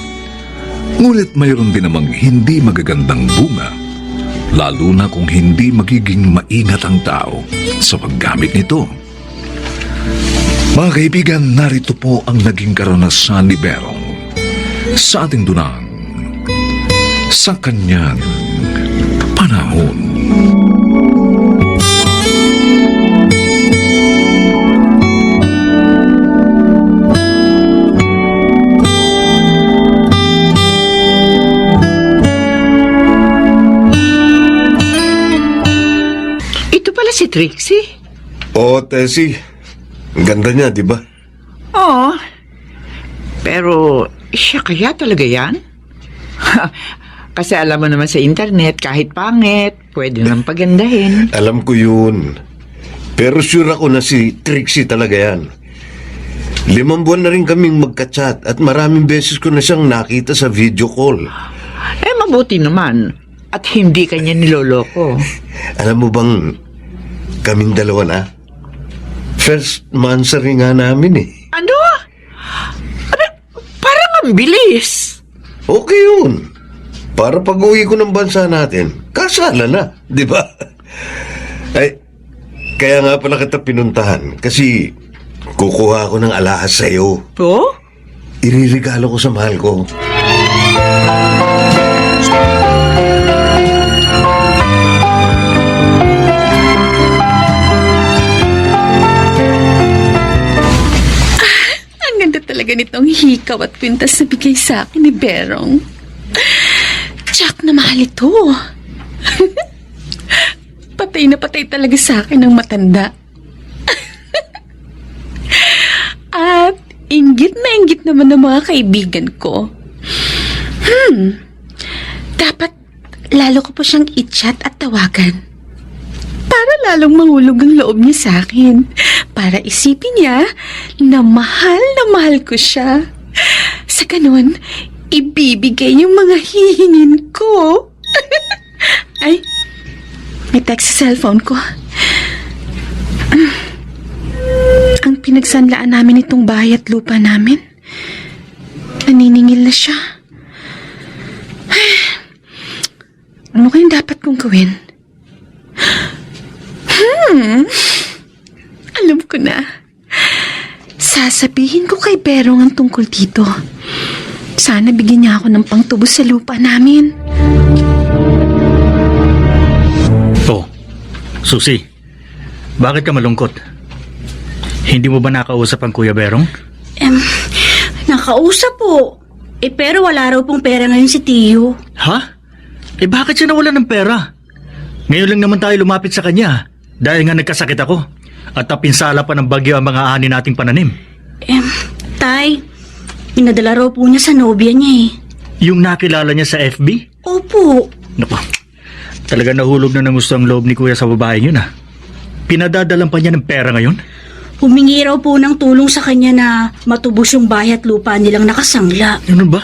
ngunit mayroon din namang hindi magagandang bunga, lalo na kung hindi magiging maingat ang tao sa paggamit nito. Mga kaibigan, narito po ang naging karanasan ni Berong sa ating dunang sa kanyang panahon. Ito pala si Trixie. Oo, Tessie. Ang ganda niya, di ba? Oo. Pero siya kaya talaga yan? Kasi alam mo naman sa internet, kahit pangit, pwede nang pagandahin. Alam ko yun. Pero sure ako na si Trixie talaga yan. 5 buwan na rin kaming magka-chat at maraming beses ko na siyang nakita sa video call. Mabuti naman. At hindi kanya niloloko. Alam mo bang kaming dalawa na? First monthsary nga namin eh. Ano? Parang ang bilis. Okay yun. Para pag-uwi ko ng bansa natin, kasala na, di ba? Ay, kaya nga pala kita pinuntahan kasi kukuha ako ng alahas sa'yo. Oh? Iririgalo ko sa mahal ko. Ang ganda talaga nitong hikaw at kwintas na bigay sa akin ni Berong. Jack na mahal ito. Patay na patay talaga sa akin ng matanda. At inggit na inggit naman ng mga kaibigan ko. Dapat lalo ko pa siyang i-chat at tawagan. Para lalong mahulog ang loob niya sa akin. Para isipin niya na mahal ko siya. Sa ganun, ibibigay yung mga hihingin ko. Ay, may text sa cellphone ko. Ang pinagsanlaan namin itong bahay at lupa namin. Naniningil na siya. Ano kayong dapat kong gawin? Alam ko na. Sasabihin ko kay Berong ang tungkol dito. Sana bigyan niya ako ng pangtubos sa lupa namin. Oh, Susi, bakit ka malungkot? Hindi mo ba nakausap ang Kuya Berong? Nakausap po. Pero wala raw pong pera ngayon si Tio. Ha? Bakit siya nawala ng pera? Ngayon lang naman tayo lumapit sa kanya dahil nga nagkasakit ako at napinsala pa ng bagyo ang mga ani nating pananim. Tay, pinadala raw po niya sa nobya niya eh. Yung nakilala niya sa FB? Opo. Naku, talaga nahulog na ng gusto ang loob ni Kuya sa babaeng yun, ah. Pinadadalan pa niya ng pera ngayon? Humingi raw po ng tulong sa kanya na matubos yung bahay at lupa nilang nakasangla. Ano ba?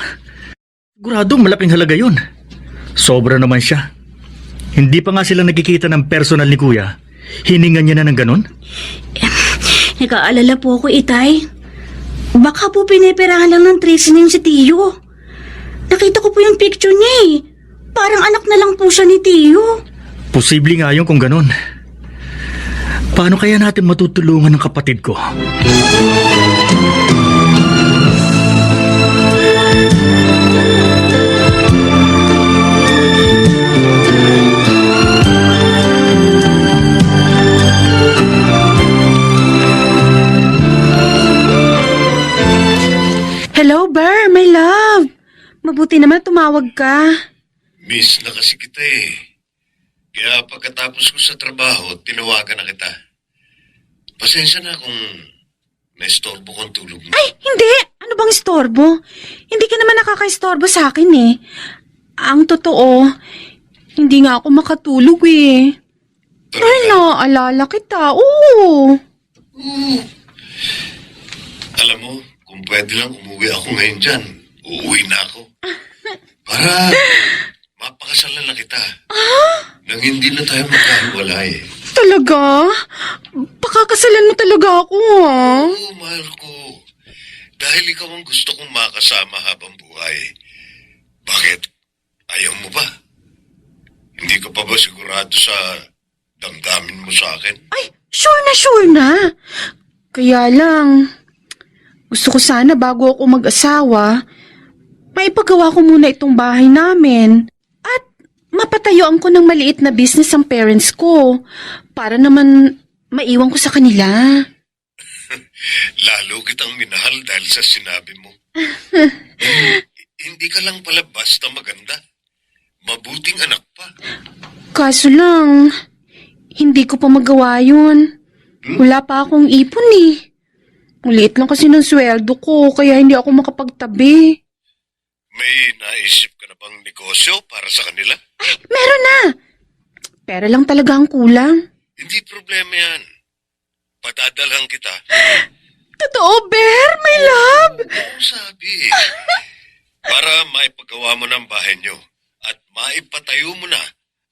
Sigurado malaking halaga yun. Sobra naman siya. Hindi pa nga sila nagkikita ng personal ni Kuya. Hiningan niya na ng ganon? Nag-aalala po ako, Itay. Baka po piniperahan lang ng Tracy na yung si Tio. Nakita ko po yung picture niya eh. Parang anak na lang po siya ni Tio. Posible nga yun kung ganon. Paano kaya natin matutulungan ng kapatid ko? Hello, Ber, my love. Mabuti naman tumawag ka. Miss na kasi kita eh. Kaya pagkatapos ko sa trabaho, tinawagan na kita. Pasensya na kung naistorbo kong tulog mo. Ay, hindi! Ano bang istorbo? Hindi ka naman nakaka-istorbo sa akin eh. Ang totoo, hindi nga ako makatulog eh. Ay, naaalala kita. Oo. Alam mo, kung pwede lang umuwi ako ngayon dyan, uuwi na ako. Para mapakasalan na kita. Nang hindi na tayo magkahiwalay. Talaga? Pakakasalan mo talaga ako ah. Oo, mahal ko. Dahil ikaw ang gusto kong makasama habang buhay. Bakit? Ayaw mo ba? Hindi ka pa ba sigurado sa damdamin mo sa akin? Ay, sure na. Kaya lang, gusto ko sana bago ako mag-asawa, maipagawa ko muna itong bahay namin. At mapatayuan ko ng maliit na business ang parents ko para naman maiwan ko sa kanila. Lalo kitang minahal dahil sa sinabi mo. Hindi ka lang pala basta maganda. Mabuting anak pa. Kaso lang, hindi ko pa magawa yun. Wala pa akong ipon eh. Maliit lang kasi ng sweldo ko, kaya hindi ako makapagtabi. May naisip ka na bang negosyo para sa kanila? Ay, meron na! Pera lang talaga ang kulang. Hindi problema yan. Padadalhan kita. Totoo, Bear, my love! Oo, sabi. Para maipagawa mo ng bahay nyo at maipatayo mo na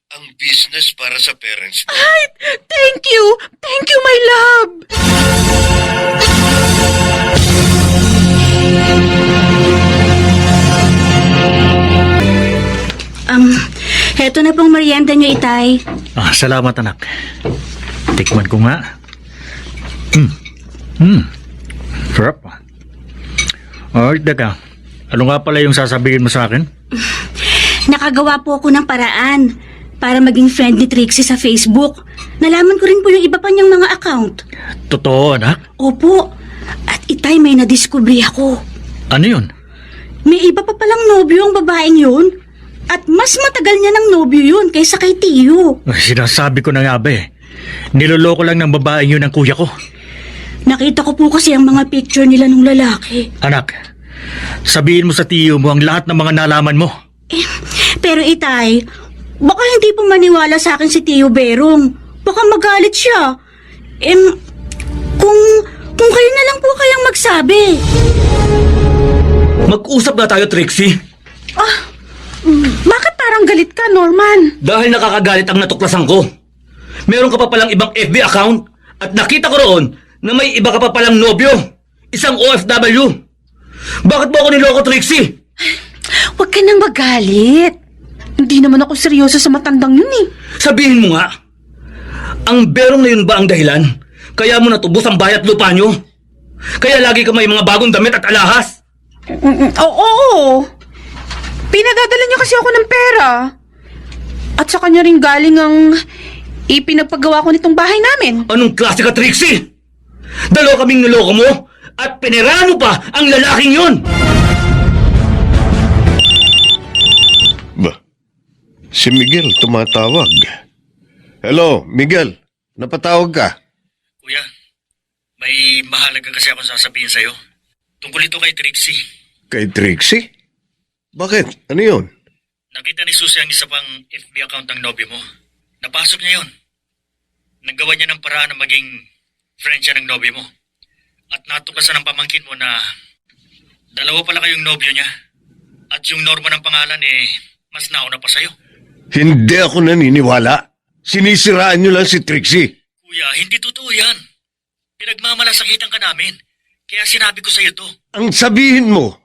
ang business para sa parents mo. Ay, thank you! Thank you, my love! Heto na pong merienda niyo, Itay. Salamat anak. Tikman ko nga. Sarap. Alright, teka. Ano nga pala yung sasabihin mo sa akin? Nakagawa po ako ng paraan para maging friend ni Trixie sa Facebook. Nalaman ko rin po yung iba pa niyang mga account. Totoo, anak? Opo. At Itay, may nadiskubre ako. Ano yun? May iba pa palang nobyo ang babaeng yun. At mas matagal niya ng nobyo yun kaysa kay Tio. Sinasabi ko na nga ba eh. Niloloko lang ng babaeng yun ang kuya ko. Nakita ko po kasi ang mga picture nila ng lalaki. Anak, sabihin mo sa tiyo mo ang lahat ng mga nalaman mo. Pero Itay, baka hindi po maniwala sa akin si Tio Berong. Baka magalit siya. Kung kayo na lang po kayang magsabi. Mag-usap na tayo, Trixie. Bakit parang galit ka, Norman? Dahil nakakagalit ang natuklasan ko. Meron ka pa palang ibang FB account at nakita ko roon na may iba ka pa palang nobyo. Isang OFW. Bakit mo ako niloko, Trixie? Huwag ka nang magalit. Hindi naman ako seryoso sa matandang yun eh. Sabihin mo nga, ang Berong na yun ba ang dahilan? Kaya mo natubos ang bayat lupa nyo? Kaya lagi ka may mga bagong damit at alahas? Oo. Pinadadala niya kasi ako ng pera. At sa kanya rin galing ang ipinagpagawa ko nitong bahay namin. Anong klase ka, Trixie? Dalawa kaming niloko mo at pinirano pa ang lalaking yun! Ba, si Miguel tumatawag. Hello, Miguel. Napatawag ka? Kuya, may mahalaga kasi ako sasabihin sa'yo. Tungkol ito kay Trixie. Kay Trixie? Bakit? Ano yun? Nakita ni Susie ang isa pang FB account ng nobyo mo. Napasok niya yun. Nagawa niya ng paraan na maging friend siya ng nobyo mo. At natuklasan ng pamangkin mo na dalawa pala kayong nobyo niya. At yung Norma ng pangalan mas nauna pa sa'yo. Hindi ako naniniwala. Sinisiraan niyo lang si Trixie. Kuya, hindi totoo yan. Pinagmamalasakitan ka namin. Kaya sinabi ko sa'yo to. Ang sabihin mo,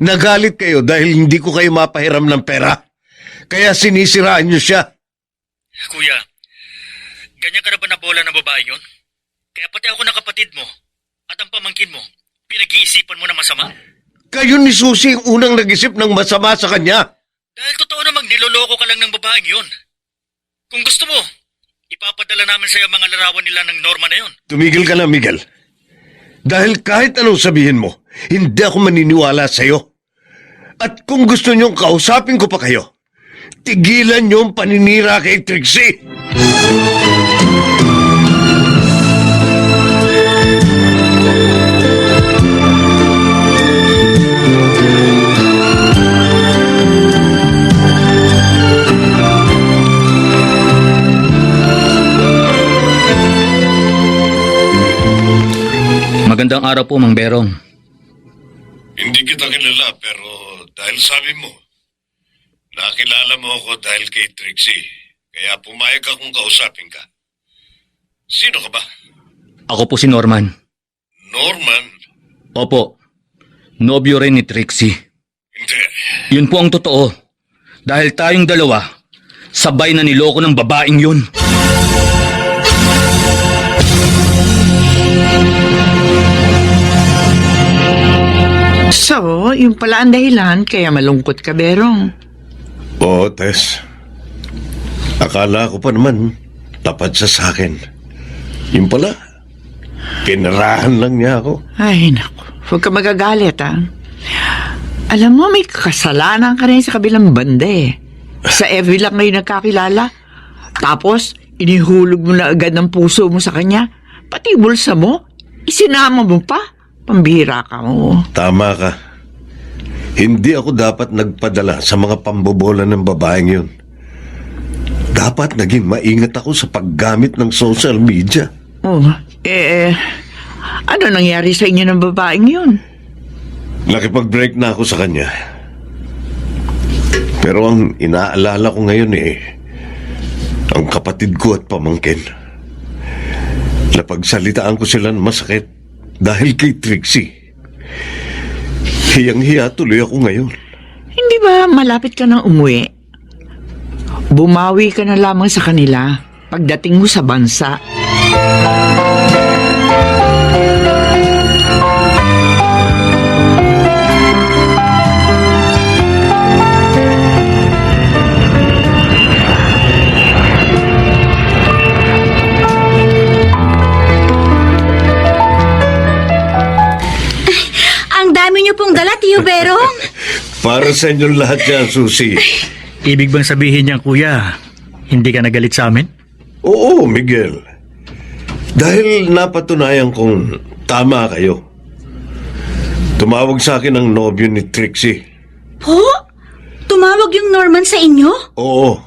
nagalit kayo dahil hindi ko kayo mapahiram ng pera. Kaya sinisiraan niyo siya. Kuya, ganyan ka na ba nabola ng babae yun? Kaya pati ako ng kapatid mo at ang pamangkin mo, pinag-iisipan mo na masama? Kayo ni Susie ang unang nag-isip ng masama sa kanya. Dahil totoo namang niloloko ka lang ng babaeng yun. Kung gusto mo, ipapadala namin sa'yo mga larawan nila ng Norma na yun. Tumigil ka na, Miguel. Dahil kahit anong sabihin mo, hindi ako maniniwala sa'yo. At kung gusto niyong kausapin ko pa kayo, tigilan niyo ang paninira kay Trixie. Magandang araw po, Mang Berong. Hindi kita kilala pero dahil sabi mo, nakilala mo ako dahil kay Trixie. Kaya pumayag akong kausapin ka. Sino ka ba? Ako po si Norman. Norman? Opo, nobyo rin ni Trixie. Hindi. Yun po ang totoo. Dahil tayong dalawa, sabay na niloko ng babaeng yun. So, yung pala ang dahilan kaya malungkot ka, Berong. Oo, Tess. Akala ko pa naman, tapat siya sa akin. Yung pala, kinarahan lang niya ako. Ay, naku. Huwag ka magagalit, ha? Alam mo, may kasalanan ka rin sa kabilang banda, eh. Sa FB lang ngayon nagkakilala. Tapos, inihulog mo na agad ng puso mo sa kanya. Pati bulsa mo, isinama mo pa. Pambihira ka mo. Tama ka. Hindi ako dapat nagpadala sa mga pambobola ng babaeng yun. Dapat naging maingat ako sa paggamit ng social media. Oh, ano nangyari sa inyo ng babaeng yun? Nakipag-break na ako sa kanya. Pero ang inaalala ko ngayon ang kapatid ko at pamangkin. Napagsalitaan ko sila ng masakit dahil kay Trixie. Hiyang-hiya tuloy ako ngayon. Hindi ba malapit ka nang umuwi? Bumawi ka na lamang sa kanila pagdating mo sa bansa. Dami niyo pong dala, Tiyo Berong. Para sa inyong lahat yan, Susie. Ibig bang sabihin niya, kuya, hindi ka nagalit sa amin? Oo, Miguel. Dahil napatunayan kong tama kayo. Tumawag sa akin ang nobyo ni Trixie. Po? Tumawag yung Norman sa inyo? Oo.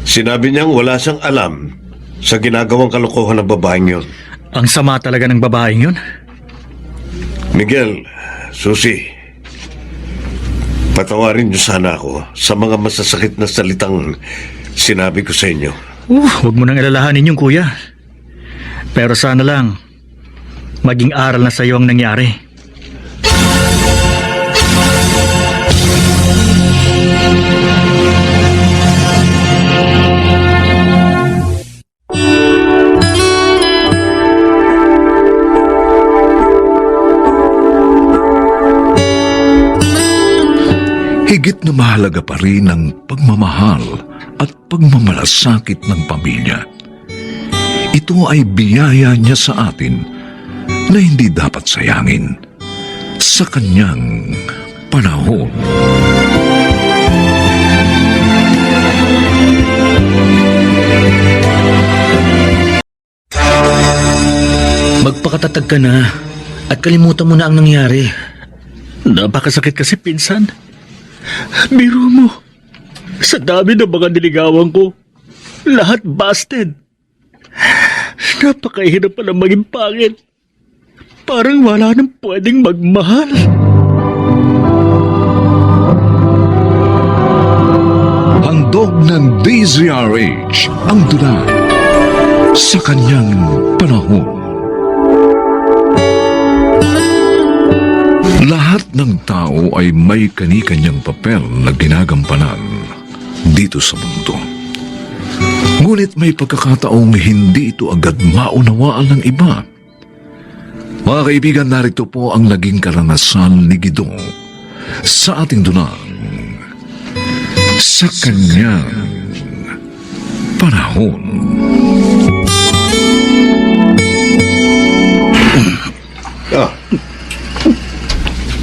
Sinabi niyang wala siyang alam sa ginagawang kalokohan ng babaeng yun. Ang sama talaga ng babaeng yun. Miguel, Susie, patawarin niyo sana ako sa mga masasakit na salitang sinabi ko sa inyo. Huwag mo nang alalahanin yung kuya. Pero sana lang, maging aral na sa iyo ang nangyari. Higit na mahalaga pa rin ang pagmamahal at pagmamalasakit ng pamilya. Ito ay biyaya niya sa atin na hindi dapat sayangin sa kanyang panahon. Magpakatatag ka na at kalimutan mo na ang nangyari. Napakasakit kasi, pinsan. Biro mo, sa dami ng mga niligawan ko, lahat busted. Napakahirap pala maging pangit. Parang wala nang pwedeng magmahal. Handog ng DZRH ang tula sa kanyang panahon. Lahat ng tao ay may kani-kanyang papel na ginagampanan dito sa mundo. Ngunit may pagkakataong hindi ito agad maunawaan ng iba. Mga kaibigan, narito po ang naging karanasan ni Gidong sa ating dunang sa kanyang panahon.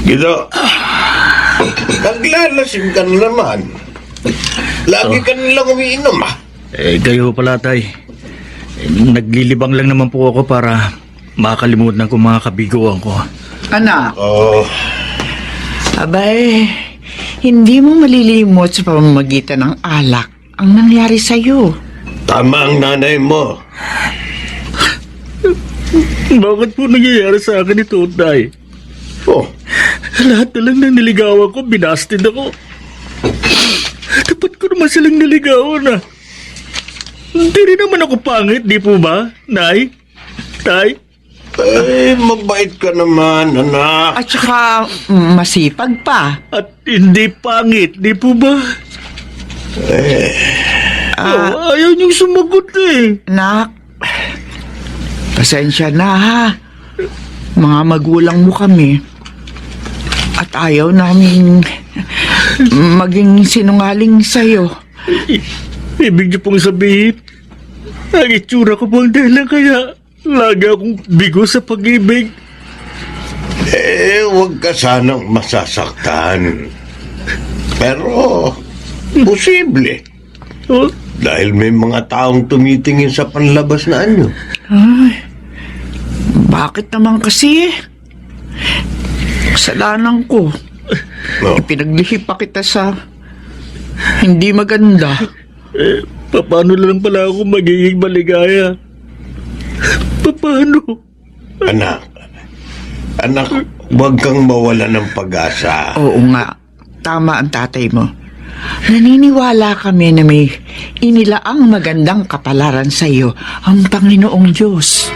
Gido, naglalasing ka na naman. Lagi ka nilang umiinom, Kayo pala, tay. Naglilibang lang naman po ako para makalimutan ko mga kabiguan ko. Anak, Oh, abay, hindi mo malilimot sa pamamagitan ng alak ang nangyari sa'yo. tama ang nanay mo. Bakit po nangyayari sa akin ito, tay? Oh, Lahat na lang ng niligawan ko, binasted ako. Dapat ko naman silang niligawan, Hindi rin naman ako pangit, di po ba, Nay? Tay? mabait ka naman, anak. At saka, masipag pa. At hindi pangit, di po ba? Ayaw niyong sumagot Nak, pasensya na ha. Mga magulang mo kami. At ayaw namin maging sinungaling sa'yo. Ibig niyo pong sabihin, ang itsura ko po ang dahilan kaya lagi akong bigo sa pag-ibig. Huwag ka sanang masasaktan. Pero, posible. Oh, Dahil may mga taong tumitingin sa panlabas na anyo. Ay, bakit naman kasi? Kasalanan ko. No. Ipinaglihi pa kita sa hindi maganda. paano na lang pala ako magiging maligaya? Paano? Anak, huwag kang mawala ng pag-asa. Oo nga, tama ang tatay mo. Naniniwala kami na may inilaang magandang kapalaran sa iyo ang Panginoong Diyos.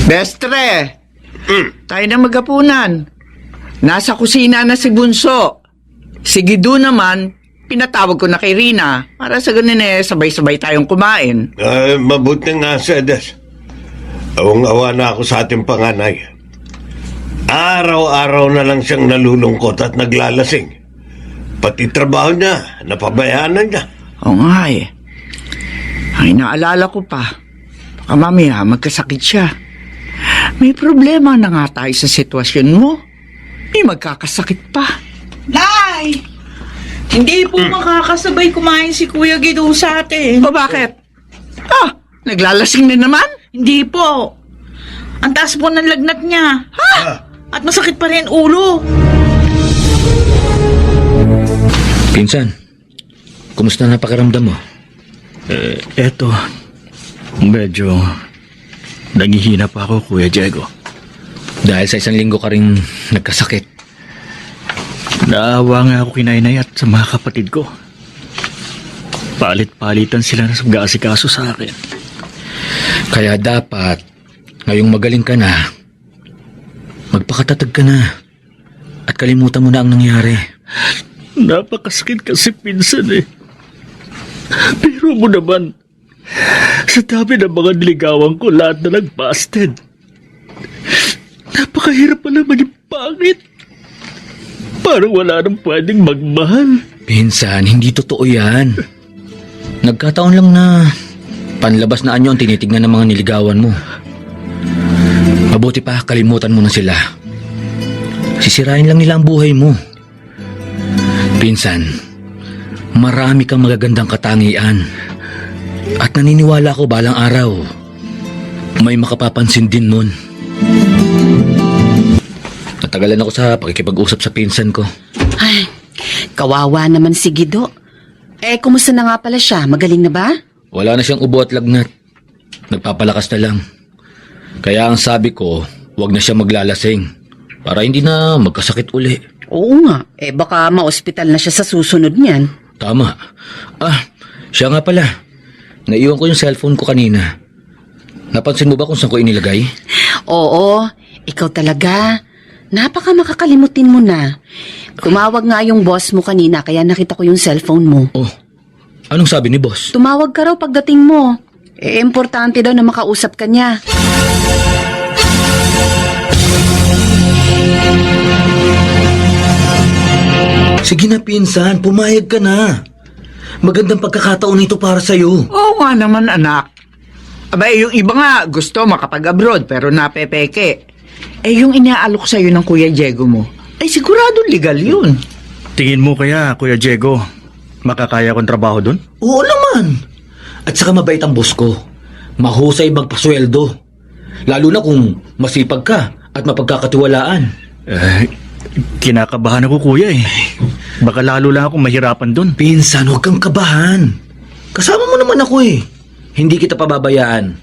Bestre, tayo na magapunan. Nasa kusina na si Bunso. Si Gido naman, pinatawag ko na kay Rina para sa ganun sabay-sabay tayong kumain. Mabuti nga, Sedes. Awang-awa na ako sa ating panganay. Araw-araw na lang siyang nalulungkot at naglalasing. Pati trabaho niya, napabayaan na niya. Oo nga eh. Ay, naalala ko pa. Baka mamaya magkasakit siya. May problema na nga tayo sa sitwasyon mo. May magkakasakit pa. Nay! Hindi po makakasabay kumain si Kuya Gido sa atin. O bakit? Naglalasing na naman? Hindi po. Ang taas po ng lagnat niya. At masakit pa rin ulo. Pinsan, kumusta na pakiramdam mo? Eto, medyo nangihina pa ako, Kuya Diego. Dahil sa 1 linggo ka rin nagkasakit. Naawa nga ako kay Nainay at sa mga kapatid ko. Palit-palitan sila na mag-aasikaso sa akin. Kaya dapat, ngayong magaling ka na, magpakatatag ka na at kalimutan mo na ang nangyari. Napakasakit kasi pinsan Pero mo naman, sa dami ng mga niligawan ko, lahat na lang busted. Napakahirap pala maging pangit. Parang wala nang pwedeng magmahal. Pinsan, hindi totoo yan. Nagkataon lang na panlabas na anyo ang tinitignan ng mga niligawan mo. Mabuti pa, kalimutan mo na sila. Si Sisirain lang nila ang buhay mo. Pinsan, marami kang magagandang katangian. At naniniwala ko balang araw, may makapapansin din nun. Natagalan ako sa pakikipag-usap sa pinsan ko. Ay, kawawa naman si Gido. Kumusta na nga pala siya? Magaling na ba? Wala na siyang ubo at lagnat. Nagpapalakas na lang. Kaya ang sabi ko, huwag na siya maglalasing para hindi na magkasakit uli. Oo nga. Baka ma-ospital na siya sa susunod niyan. Tama. Siya nga pala. Naiwan ko yung cellphone ko kanina. Napansin mo ba kung saan ko inilagay? Oo, ikaw talaga. Napaka makakalimutin mo na. Tumawag nga yung boss mo kanina kaya nakita ko yung cellphone mo. Oh, anong sabi ni boss? Tumawag ka raw pagdating mo. Importante daw na makausap ka niya. Sige na pinsan, pumayag ka na. Magandang pagkakataon ito para sa'yo. Oo nga naman, anak. Yung iba nga gusto makapag-abroad pero napepeke. Yung inaalok sa'yo ng Kuya Diego mo, ay sigurado legal yun. Tingin mo kaya, Kuya Diego, makakaya kong trabaho doon? Oo naman. At saka mabait ang boss ko. Mahusay magpasweldo. Lalo na kung masipag ka at mapagkakatiwalaan. Kinakabahan ako, Kuya eh. Baka lalo lang akong mahirapan doon. Pinsan, huwag kang kabahan. Kasama mo naman ako eh. Hindi kita pababayaan.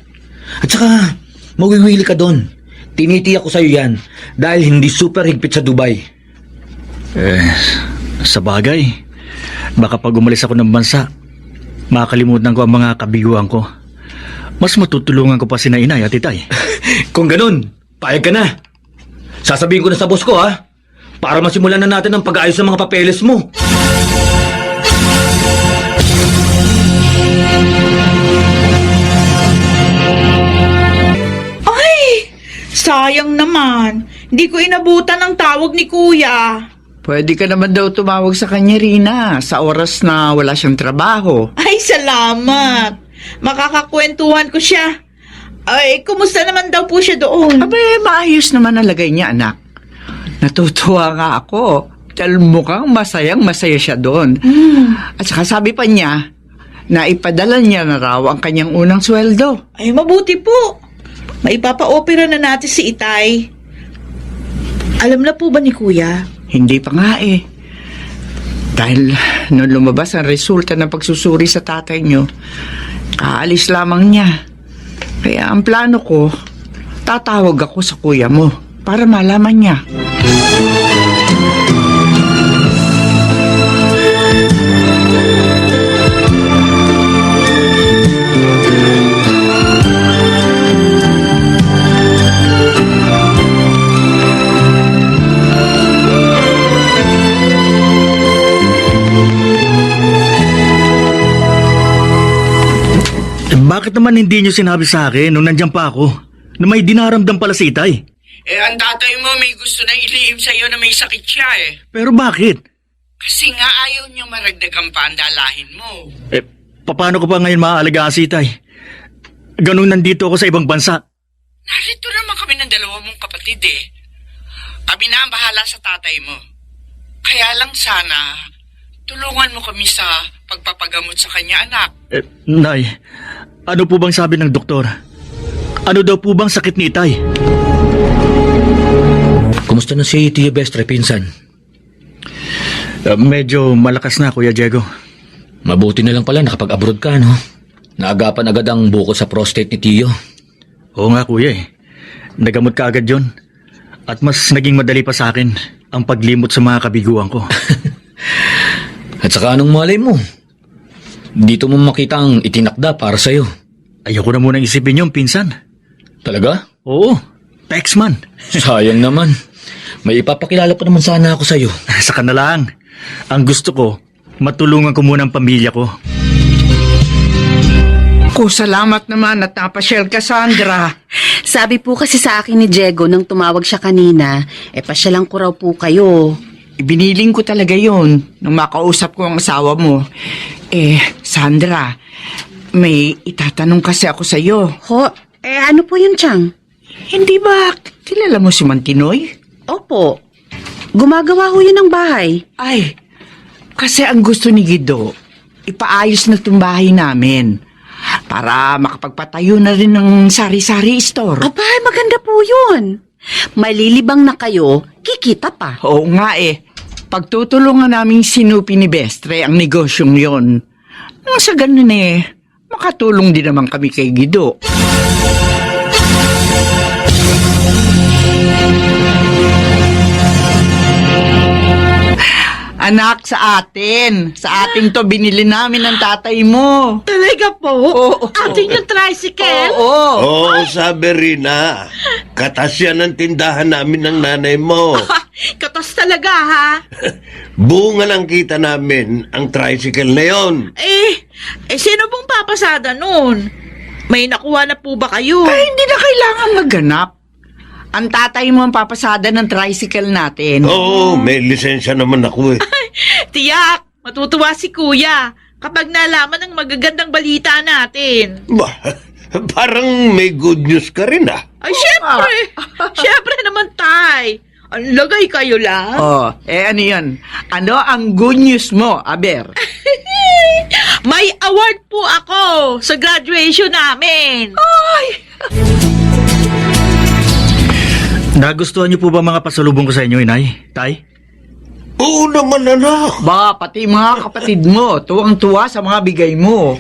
At saka, mawiwili ka doon. Tinitiyak ko sa'yo yan dahil hindi super higpit sa Dubai. Sa bagay, baka pag umalis ako ng bansa, makakalimutan ko ang mga kabiguan ko. Mas matutulungan ko pa sina inay at itay. Kung ganun, payag ka na. Sasabihin ko na sa boss ko ha, para masimulan na natin ang pag-aayos ng mga papeles mo. Sayang naman. Hindi ko inabutan ang tawag ni Kuya. Pwede ka naman daw tumawag sa kanya, Rina, sa oras na wala siyang trabaho. Ay, salamat. Makakakwentuhan ko siya. Ay, kumusta naman daw po siya doon? Maayos naman ang lagay niya, anak. Natutuwa nga ako. Dahil mukhang masayang-masaya siya doon. At saka sabi pa niya, na ipadala niya na raw ang kanyang unang sweldo. Ay, mabuti po. Maipapa-opera na natin si Itay. Alam na po ba ni Kuya? Hindi pa nga eh. Dahil nung lumabas ang resulta ng pagsusuri sa tatay niyo, kaalis lamang niya. Kaya ang plano ko, tatawag ako sa kuya mo para malaman niya. Bakit naman hindi niyo sinabi sa akin nung nandiyan pa ako na may dinaramdam pala si Itay? Ang tatay mo may gusto na ilihim sa iyo na may sakit siya eh. Pero bakit? Kasi nga ayaw niya maragdagan pa ang dalahin mo. Paano ko pa ngayon maaalagaan si Itay? Ganun nandito ako sa ibang bansa. Narito naman kami ng dalawa mong kapatid eh. Kami na ang bahala sa tatay mo. Kaya lang sana, tulungan mo kami sa pagpapagamot sa kanya, anak. Nay, ano po bang sabi ng doktor? Ano daw po bang sakit ni Itay? Kumusta na si Tio Bestre, pinsan? Medyo malakas na, Kuya Diego. Mabuti na lang pala nakapag-abroad ka, no? Naagapan agad ang bukol sa prostate ni Tio. Oo nga, Kuya eh. Nagamot ka agad yun. At mas naging madali pa sa akin ang paglimot sa mga kabiguan ko. At saka anong malay mo? Dito mo makita ang itinakda para sa'yo. Ayoko na munang isipin yung pinsan. Talaga? Oo, Pexman. Sayang naman. May ipapakilala pa naman sana ako sa'yo. Saka na lang. Ang gusto ko, matulungan ko muna ang pamilya ko. Salamat naman at napasyal ka, Sandra. Sabi po kasi sa akin ni Diego nang tumawag siya kanina, pasyalan ko raw po kayo. Ibiniling ko talaga yun nung makausap ko ang asawa mo. Sandra, may itatanong kasi ako sa'yo. Ano po yun, Chang? Hindi ba kilala mo si Mantinoy? Opo. Gumagawa ho yun ng bahay. Ay, kasi ang gusto ni Gido, ipaayos na itong bahay namin para makapagpatayo na rin ng sari-sari store. Abay, maganda po yun. Malilibang na kayo, kikita pa. Oo nga eh. Pagtutulungan namin sinupi ni Bestre ang negosyong yon. Nang sa ganun eh, makatulong din naman kami kay Gido. Anak, sa ating to binili namin ng tatay mo. Talaga po? Oo. Ating yung tricycle? Oo. Oo, sabi rin na. Katas yan ang tindahan namin ng nanay mo. Katas talaga, ha? Bunga lang kita namin ang tricycle na yon. Sino pong papasada nun? May nakuha na po ba kayo? Ay, hindi na kailangan magganap. Ang tatay mo ang papasada ng tricycle natin. Oo, may lisensya naman ako eh. Tiyak, matutuwa si Kuya kapag nalaman ang magagandang balita natin. Bah, parang may good news ka rin ah. Ay, syempre! Syempre naman, Tay. Ang lagay kayo lang. Oh, ano yun? Ano ang good news mo, Aber? May award po ako sa graduation namin. Ay! Nagustuhan niyo po ba mga pasalubong ko sa inyo, Inay? Tay? Oo naman, anak. Ba, pati mga kapatid mo, tuwang-tuwa sa mga bigay mo.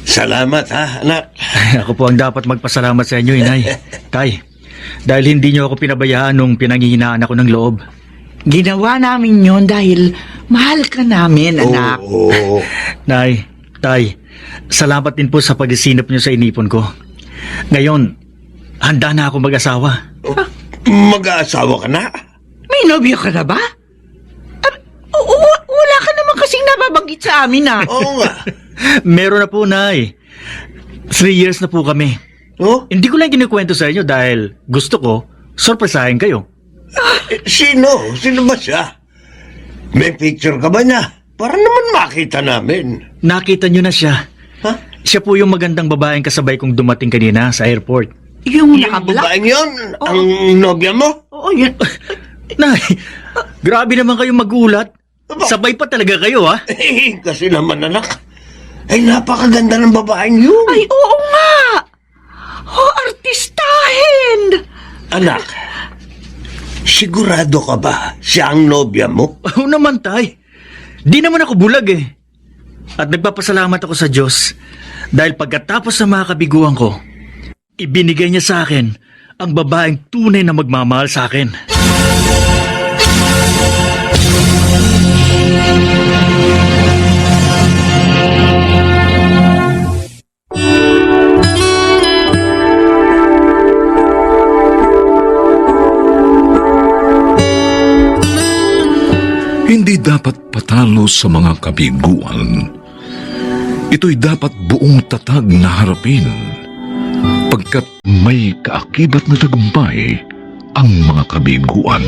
Salamat ha, anak. Ako po ang dapat magpasalamat sa inyo, Inay. Tay, dahil hindi niyo ako pinabayaan nung pinanghihinaan ako ng loob. Ginawa namin yon dahil mahal ka namin, anak. Oo. Nay, Tay, salamat din po sa pag-isinop niyo sa inipon ko. Ngayon, handa na ako mag-asawa. Mag-aasawa ka na? May nobyo ka na ba? Wala ka naman kasing nababanggit sa amin, ah. Oo nga. Meron na po, Nay. 3 years na po kami. Oh? Hindi ko lang kinukwento sa inyo dahil gusto ko sorpresahin kayo. Sino? Sino ba siya? May picture ka ba niya? Para naman makita namin. Nakita niyo na siya. Ha? Siya po yung magandang babaeng kasabay kong dumating kanina sa airport. Yung Yung nakabla? babaeng yun? Ang nobya mo? Oo, yun. Nay, grabe naman kayong magulat. Sabay pa talaga kayo, ha? Kasi naman anak, ay napakaganda ng babaeng yun. Ay, oo nga. Artistahin. Anak, sigurado ka ba siya ang nobya mo? Oo naman, Tay. Di naman ako bulag, eh. At nagpapasalamat ako sa Diyos dahil pagkatapos sa mga kabiguan ko, ibinigay niya sa akin ang babaeng tunay na magmamahal sa akin. Hindi dapat patalo sa mga kabiguan. Ito'y dapat buong tatag na harapin, pagkat may kaakibat na tagumpay ang mga kabiguan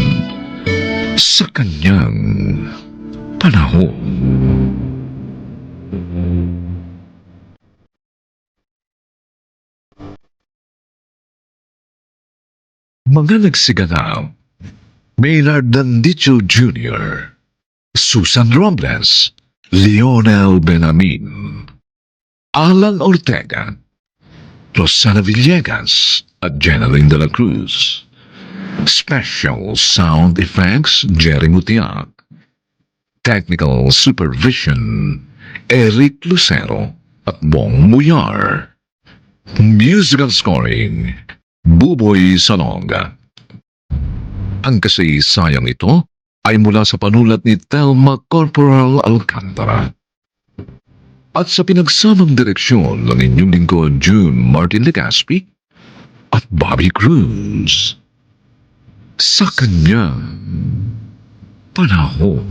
sa kanyang panahon. Mga nagsiganap: Maynard Dandicho Jr., Susan Robles, Lionel Benamin, Alan Ortega, Rosana Villegas at Jeneline de la Cruz. Special Sound Effects, Jerry Mutiak. Technical Supervision, Eric Lucero at Bong Muyar. Musical Scoring, Buboy Salonga. Ang kasaysayang ito ay mula sa panulat ni Telma Corporal Alcantara at sa pinagsamang direksyon ng inyong lingkod June Martin Legaspi at Bobby Cruz sa kanyang panahon.